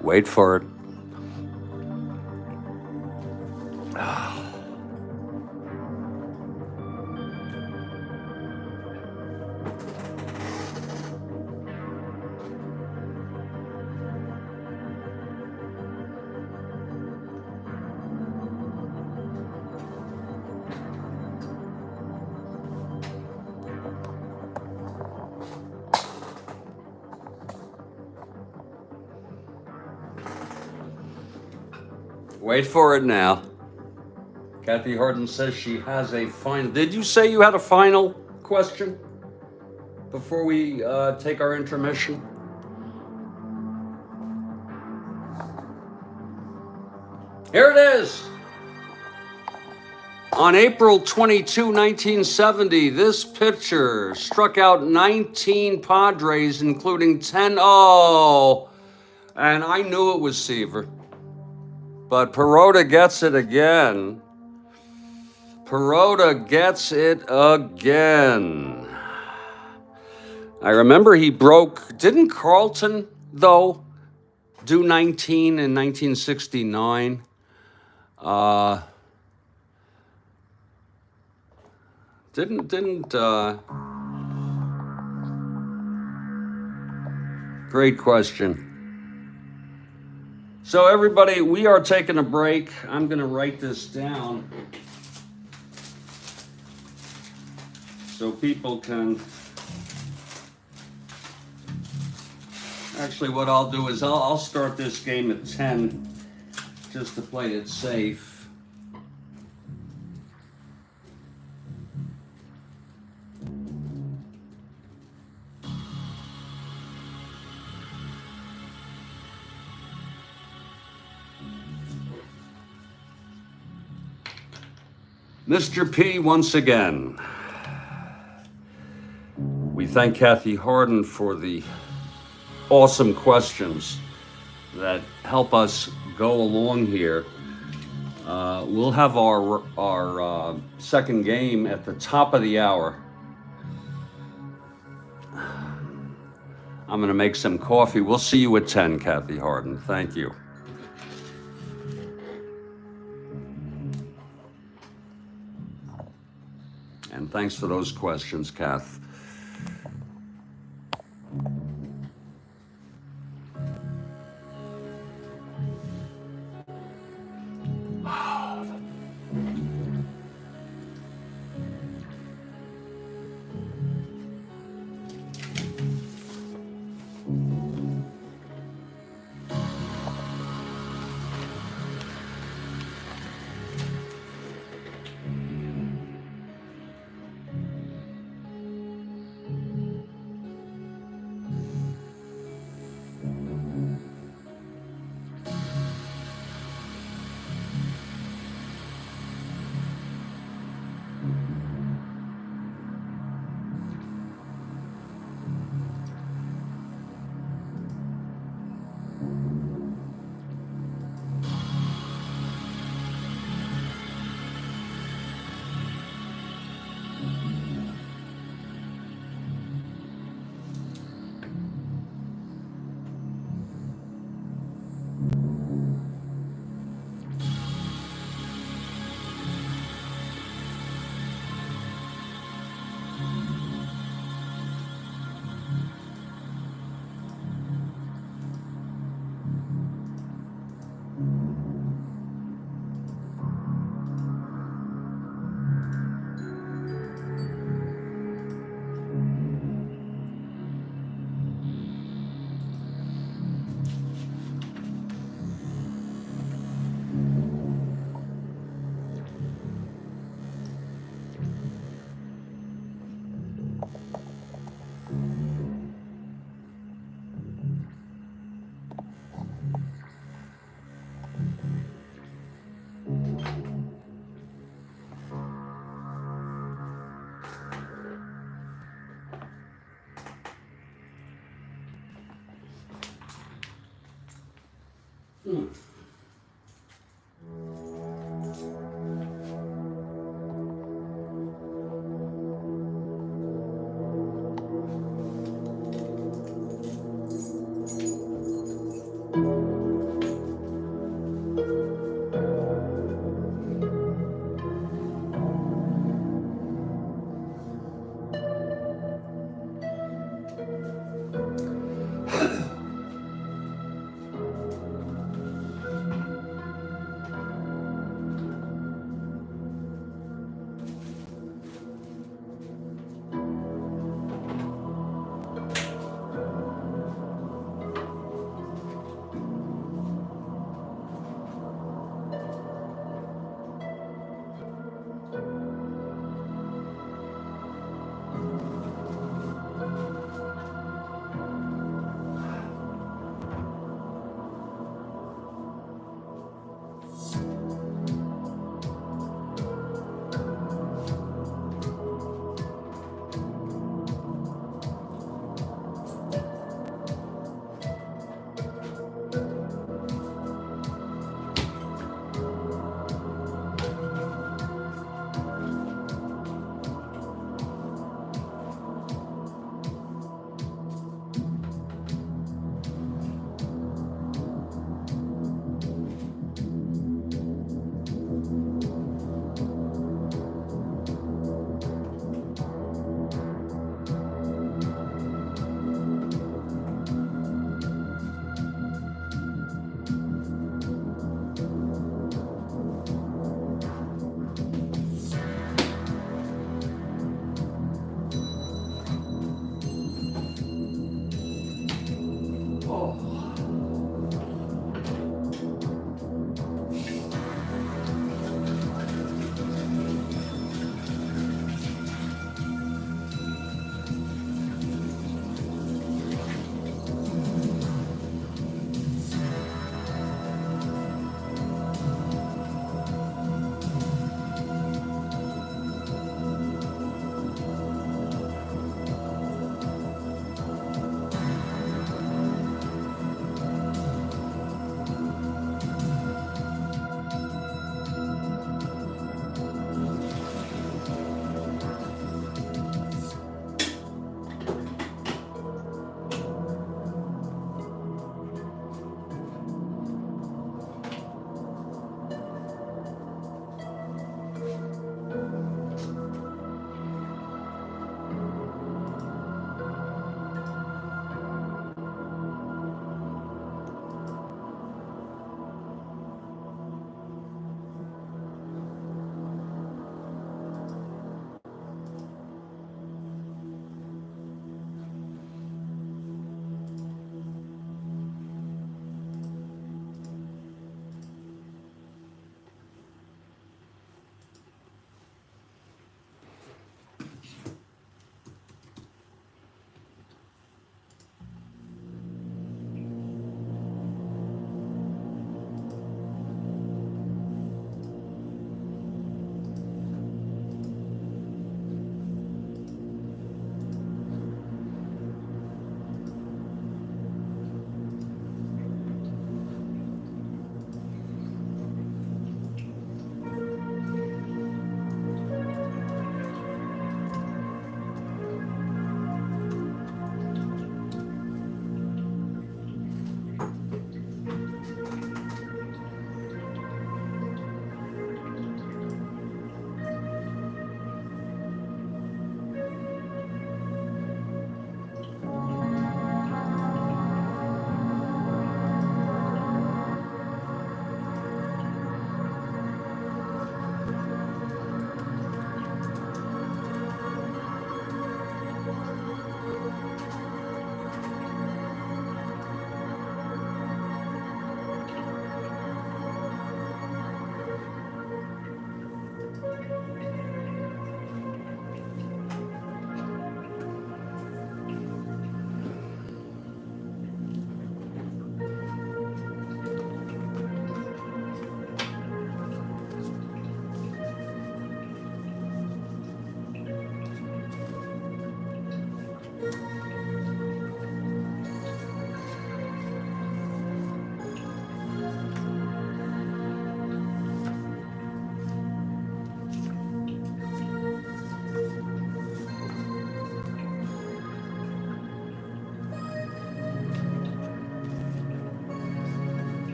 Wait for it. Wait for it now. Kathy Harden says she has a final. Did you say you had a final question before we take our intermission? Here it is. On April 22, 1970, this pitcher struck out 19 Padres, including 10. Oh, and I knew it was Seaver. But Perota gets it again. Perota gets it again. I remember he broke, didn't Carlton, though, do 19 in 1969? Great question. So everybody, we are taking a break. I'm going to write this down so people can... Actually, what I'll do is I'll start this game at 10 just to play it safe. Mr. P, once again, we thank Kathy Harden for the awesome questions that help us go along here. We'll have our second game at the top of the hour. I'm going to make some coffee. We'll see you at 10, Kathy Harden. Thank you. And thanks for those questions, Kath.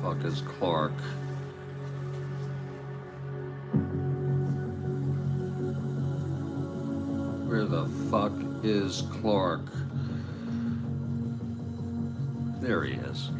fuck is Clark? Where the fuck is Clark? There he is.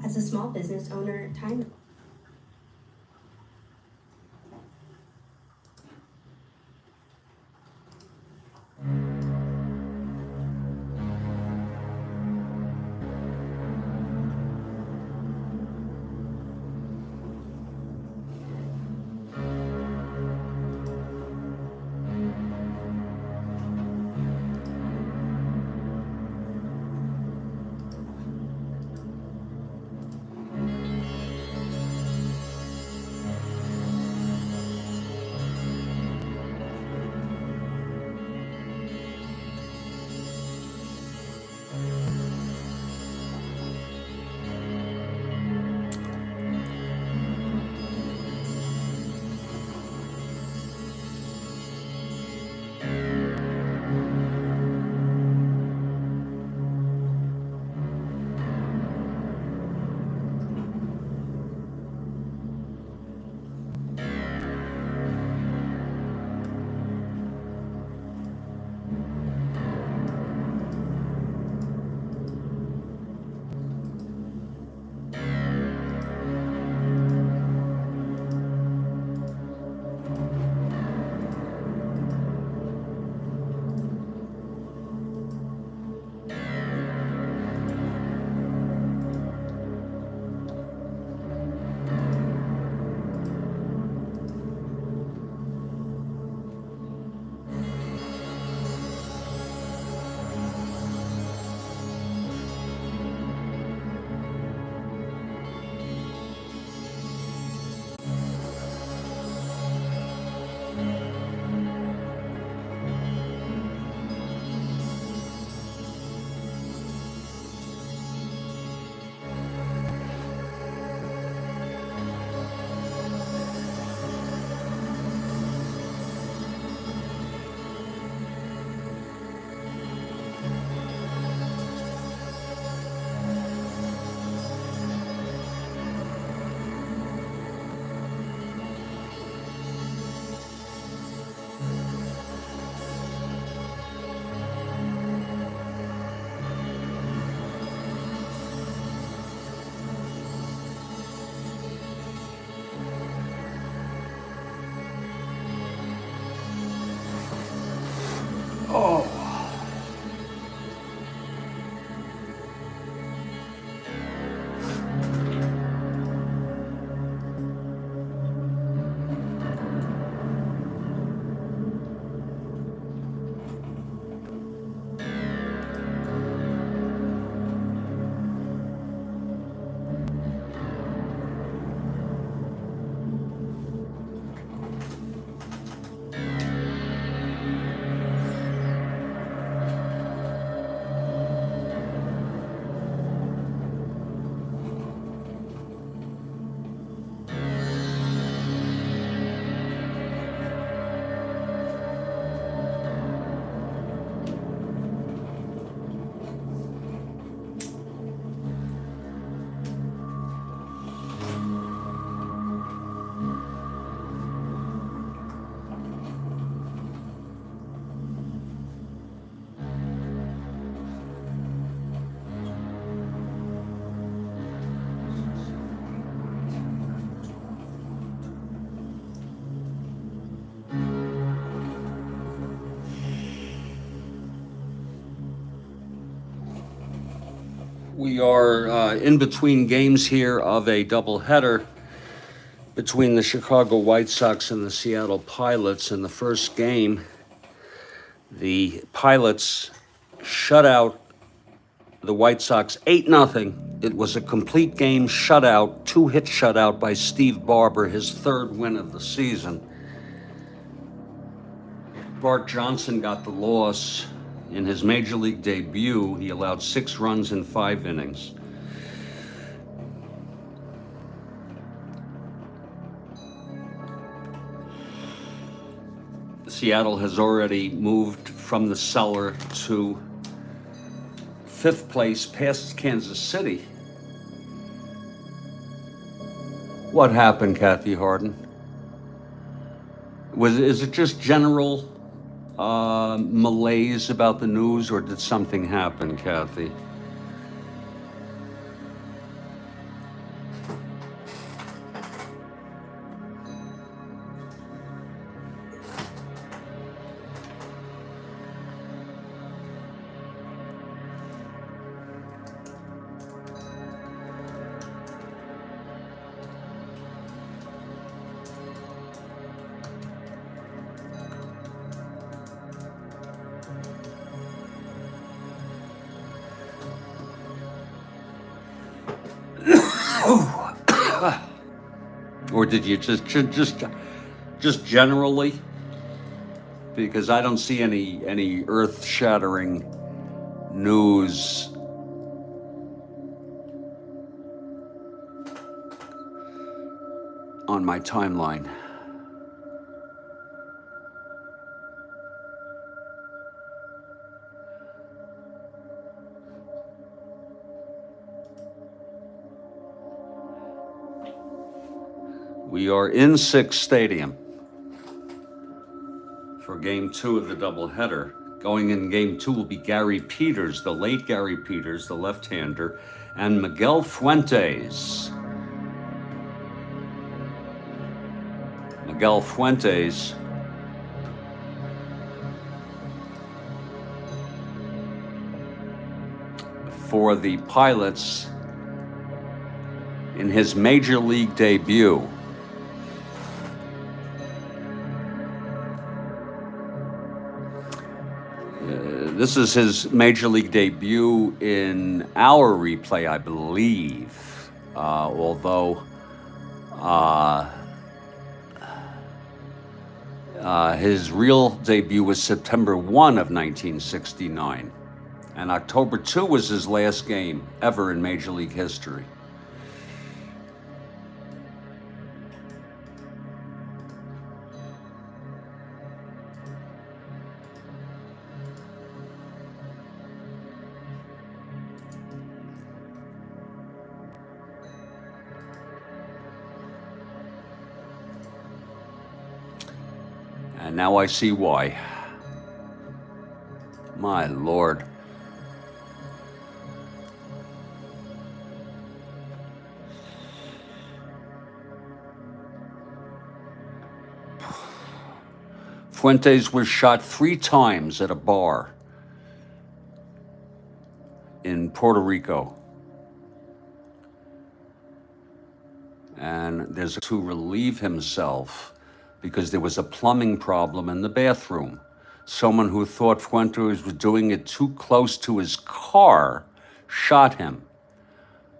As a small business owner, time We are in between games here of a doubleheader between the Chicago White Sox and the Seattle Pilots. In the first game, the Pilots shut out the White Sox 8-0. It was a complete game shutout, 2-hit shutout by Steve Barber, his third win of the season. Bart Johnson got the loss. In his major league debut, he allowed 6 runs in 5 innings. Seattle has already moved from the cellar to 5th place, past Kansas City. What happened, Kathy Harden? Is it just general malaise about the news, or did something happen, Kathy? Or did you just generally? Because I don't see any earth-shattering news on my timeline. We are in Sick's Stadium for Game 2 of the doubleheader. Going in Game 2 will be Gary Peters, the late Gary Peters, the left-hander, and Miguel Fuentes. Miguel Fuentes for the Pilots in his major league debut. This is his major league debut in our replay, I believe, although his real debut was September 1 of 1969, and October 2 was his last game ever in Major League history. And now I see why. My Lord. Fuentes was shot 3 times at a bar in Puerto Rico. And there's to relieve himself because there was a plumbing problem in the bathroom. Someone who thought Fuentes was doing it too close to his car shot him.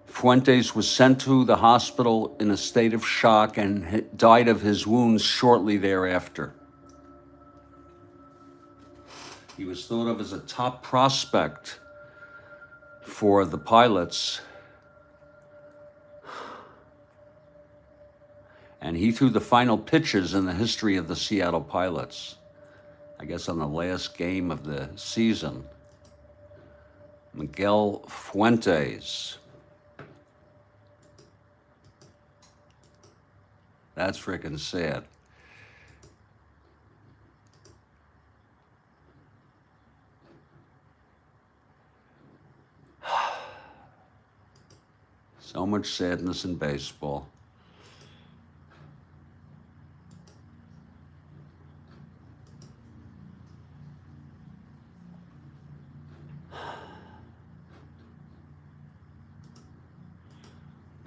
Fuentes was sent to the hospital in a state of shock and died of his wounds shortly thereafter. He was thought of as a top prospect for the Pilots. And he threw the final pitches in the history of the Seattle Pilots, I guess on the last game of the season. Miguel Fuentes. That's freaking sad. So much sadness in baseball.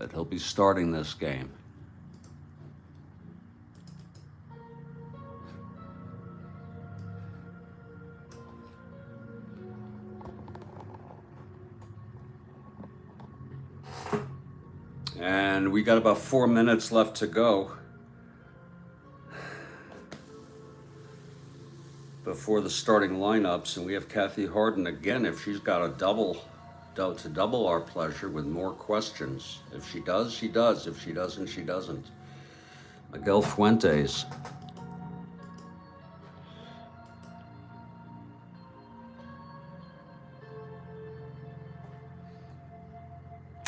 that he'll be starting this game. And we got about 4 minutes left to go before the starting lineups, and we have Kathy Harden again if she's got a double to double our pleasure with more questions. If she does, she does. If she doesn't, she doesn't. Miguel Fuentes.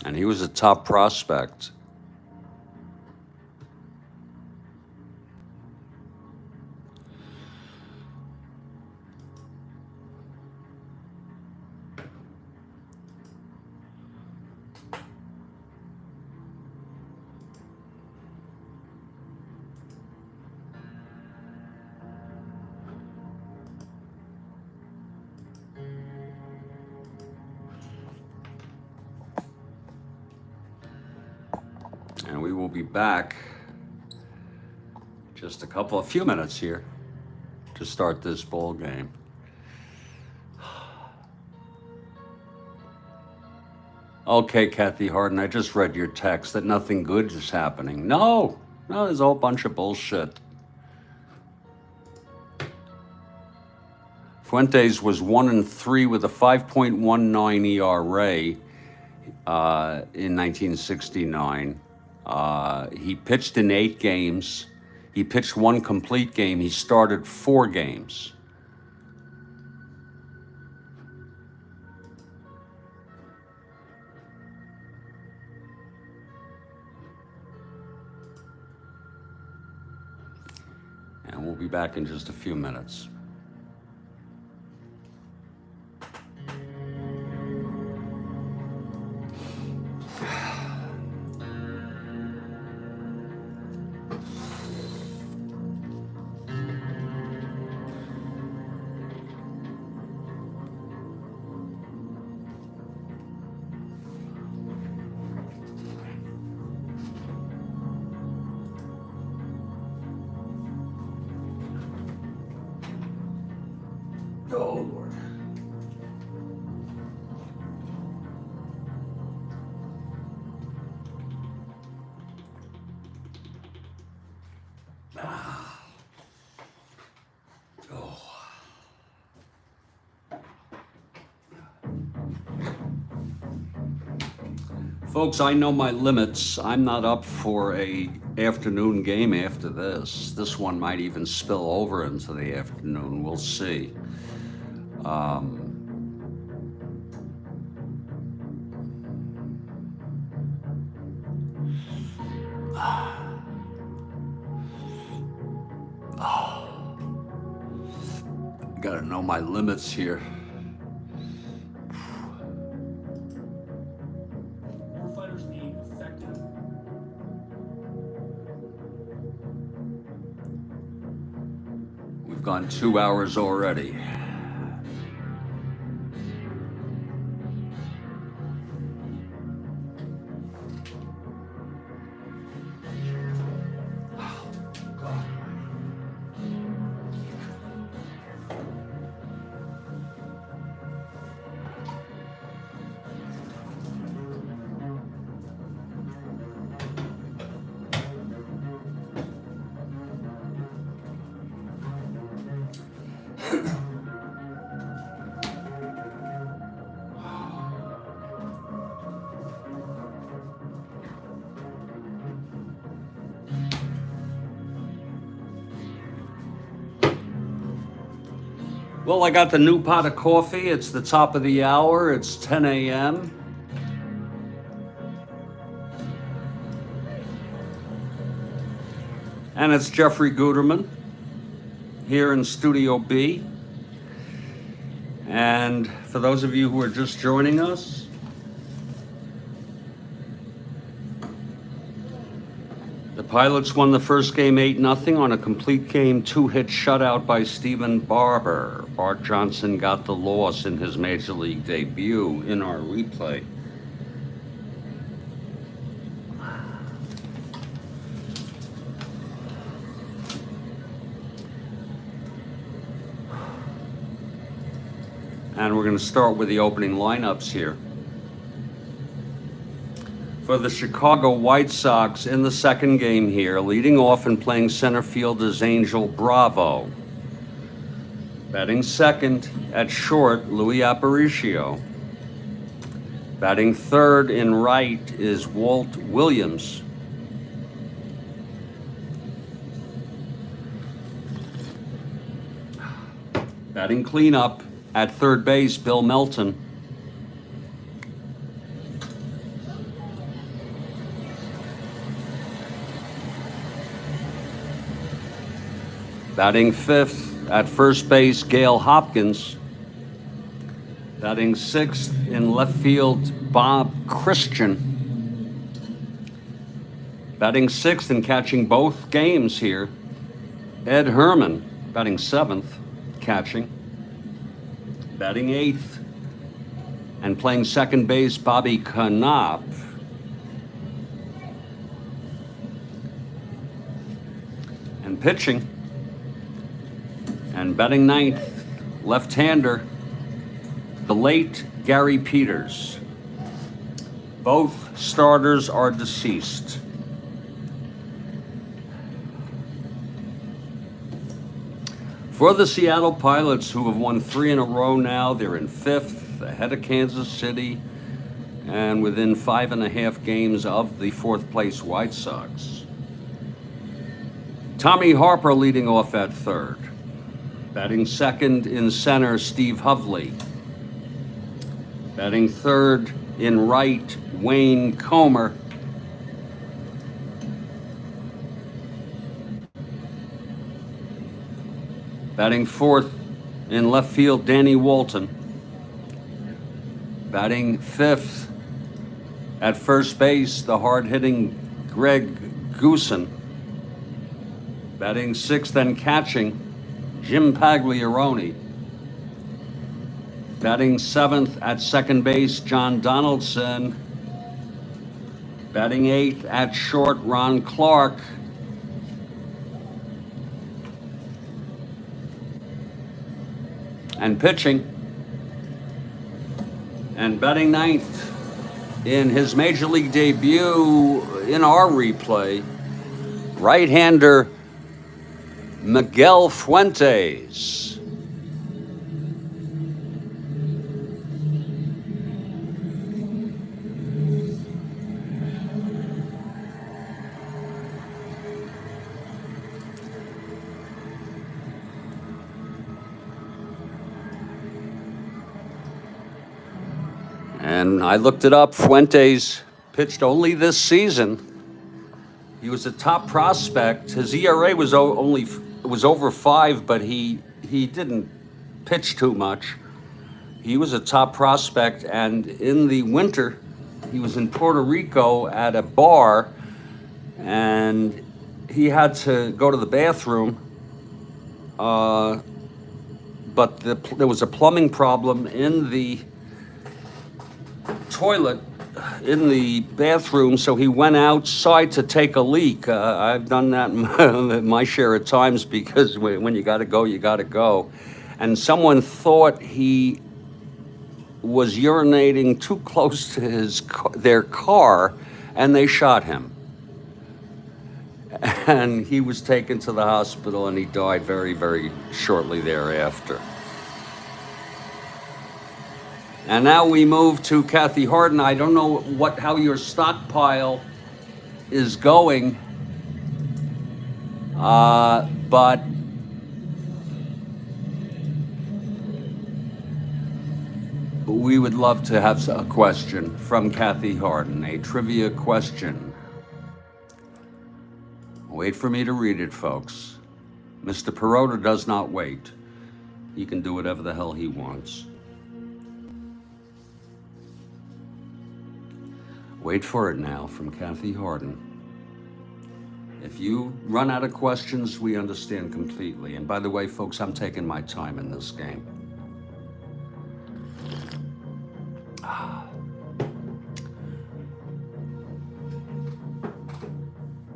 And he was a top prospect. And we will be back just a few minutes here to start this ball game. Okay, Kathy Harden, I just read your text that nothing good is happening. No, there's a whole bunch of bullshit. Fuentes was 1-3 with a 5.19 ERA in 1969. He pitched in 8 games. He pitched 1 complete game. He started 4 games. And we'll be back in just a few minutes. Oh, Lord. Folks, I know my limits. I'm not up for a afternoon game after this. This one might even spill over into the afternoon. We'll see. Gotta know my limits here. We've gone 2 hours already. Well, I got the new pot of coffee. It's the top of the hour. It's 10 a.m. And it's Jeffrey Guterman here in Studio B. And for those of you who are just joining us, the Pilots won the first game 8-0 on a complete game 2-hit shutout by Stephen Barber. Bart Johnson got the loss in his Major League debut in our replay. And we're going to start with the opening lineups here. For the Chicago White Sox in the second game here, leading off and playing center field is Angel Bravo. Batting second at short, Louis Aparicio. Batting third in right is Walt Williams. Batting cleanup at third base, Bill Melton. Batting fifth at first base, Gale Hopkins. Batting sixth in left field, Bob Christian. Batting sixth and catching both games here, Ed Herman. Batting seventh, catching. Batting eighth and playing second base, Bobby Knopp. And pitching and batting ninth, left-hander, the late Gary Peters. Both starters are deceased. For the Seattle Pilots, who have won 3 in a row now, they're in fifth, ahead of Kansas City, and within 5.5 games of the fourth place White Sox. Tommy Harper leading off at third. Batting second in center, Steve Hovley. Batting third in right, Wayne Comer. Batting fourth in left field, Danny Walton. Batting fifth at first base, the hard-hitting Greg Goosen. Batting sixth and catching, Jim Pagliarone. Batting seventh at second base, John Donaldson. Batting eighth at short, Ron Clark. And pitching and batting ninth in his major league debut in our replay, right-hander Miguel Fuentes. And I looked it up. Fuentes pitched only this season. He was a top prospect. His ERA was over 5, but he didn't pitch too much. He was a top prospect, and in the winter, he was in Puerto Rico at a bar, and he had to go to the bathroom, but there was a plumbing problem in the toilet in the bathroom, so he went outside to take a leak. I've done that my share of times, because when you gotta go, you gotta go. And someone thought he was urinating too close to their car, and they shot him. And he was taken to the hospital, and he died very, very shortly thereafter. And now we move to Kathy Harden. I don't know how your stockpile is going, but we would love to have a question from Kathy Harden, a trivia question. Wait for me to read it, folks. Mr. Perota does not wait. He can do whatever the hell he wants. Wait for it now from Kathy Harden. If you run out of questions, we understand completely. And by the way, folks, I'm taking my time in this game.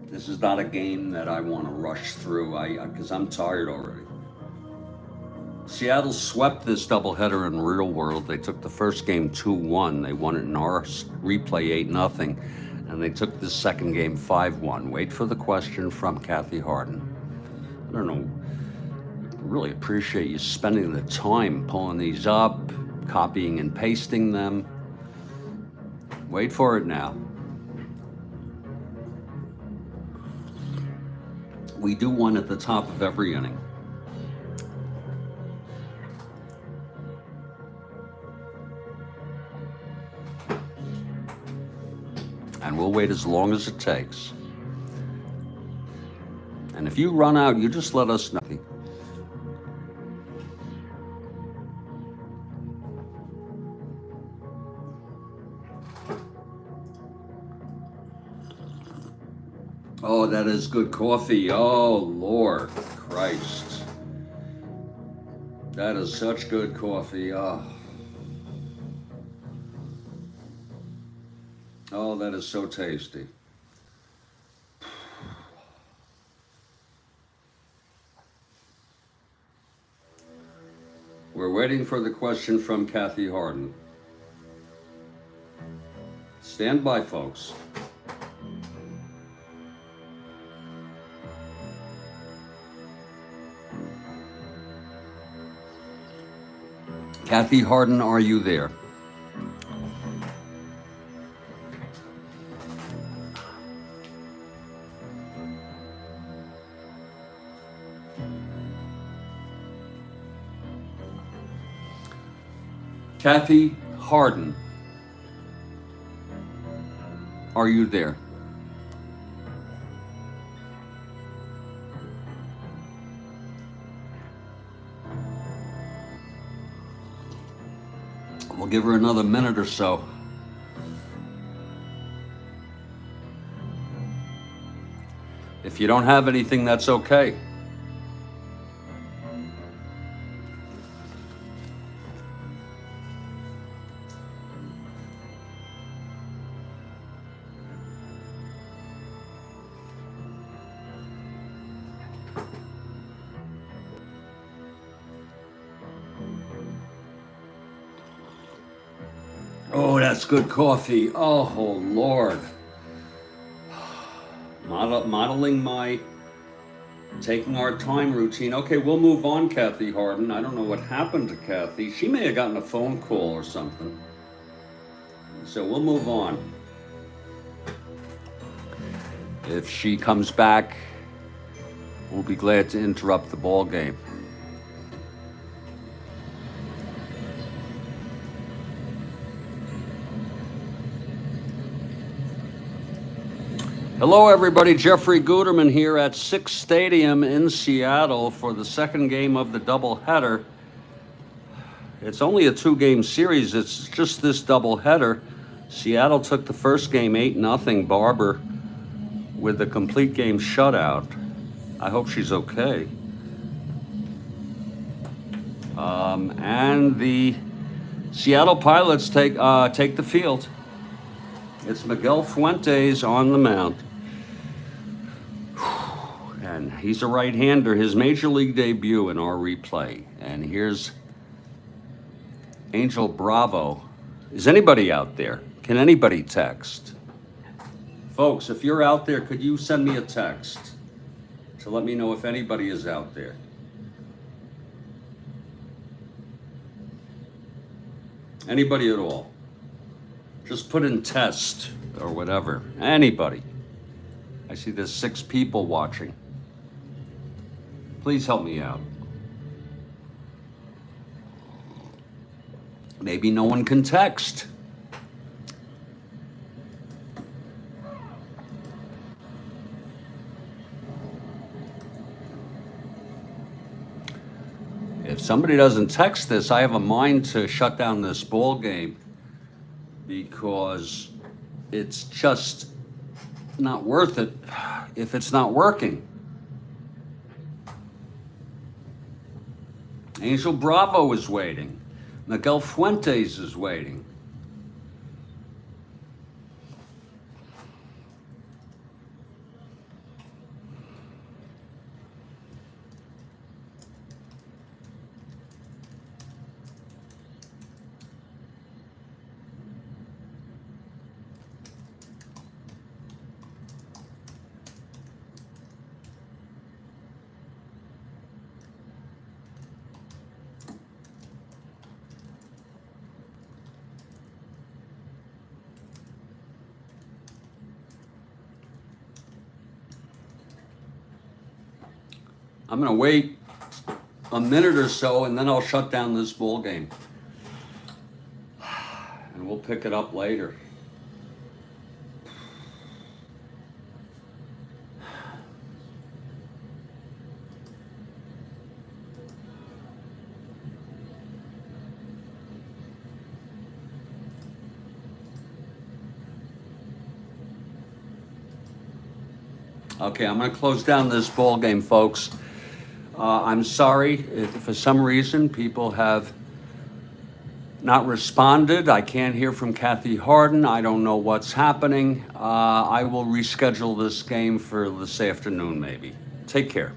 This is not a game that I want to rush through, because I'm tired already. Seattle swept this doubleheader in real world. They took the first game 2-1. They won it in our replay 8-0. And they took the second game 5-1. Wait for the question from Kathy Harden. I don't know. Really appreciate you spending the time pulling these up, copying and pasting them. Wait for it now. We do one at the top of every inning. And we'll wait as long as it takes. And if you run out, you just let us know. Oh, that is good coffee. Oh, Lord Christ. That is such good coffee. Oh, that is so tasty. We're waiting for the question from Kathy Harden. Stand by, folks. Kathy Harden, are you there? Kathy Harden, are you there? We'll give her another minute or so. If you don't have anything, that's okay. Oh, that's good coffee. Oh, Lord. Modeling my taking our time routine. Okay, we'll move on, Kathy Harden. I don't know what happened to Kathy. She may have gotten a phone call or something. So we'll move on. If she comes back, we'll be glad to interrupt the ball game. Hello, everybody. Jeffrey Guterman here at Six Stadium in Seattle for the second game of the doubleheader. It's only a two-game series. It's just this doubleheader. Seattle took the first game 8-0. Barber with a complete game shutout. I hope she's okay. And the Seattle Pilots take the field. It's Miguel Fuentes on the mound. And he's a right-hander, his major league debut in our replay. And here's Angel Bravo. Is anybody out there? Can anybody text? Folks, if you're out there, could you send me a text to let me know if anybody is out there? Anybody at all? Just put in test or whatever. Anybody. I see there's 6 people watching. Please help me out. Maybe no one can text. If somebody doesn't text this, I have a mind to shut down this ball game because it's just not worth it if it's not working. Angel Bravo is waiting. Miguel Fuentes is waiting. I'm going to wait a minute or so, and then I'll shut down this ball game. And we'll pick it up later. Okay, I'm going to close down this ball game, folks. I'm sorry if for some reason people have not responded. I can't hear from Kathy Harden. I don't know what's happening. I will reschedule this game for this afternoon, maybe. Take care.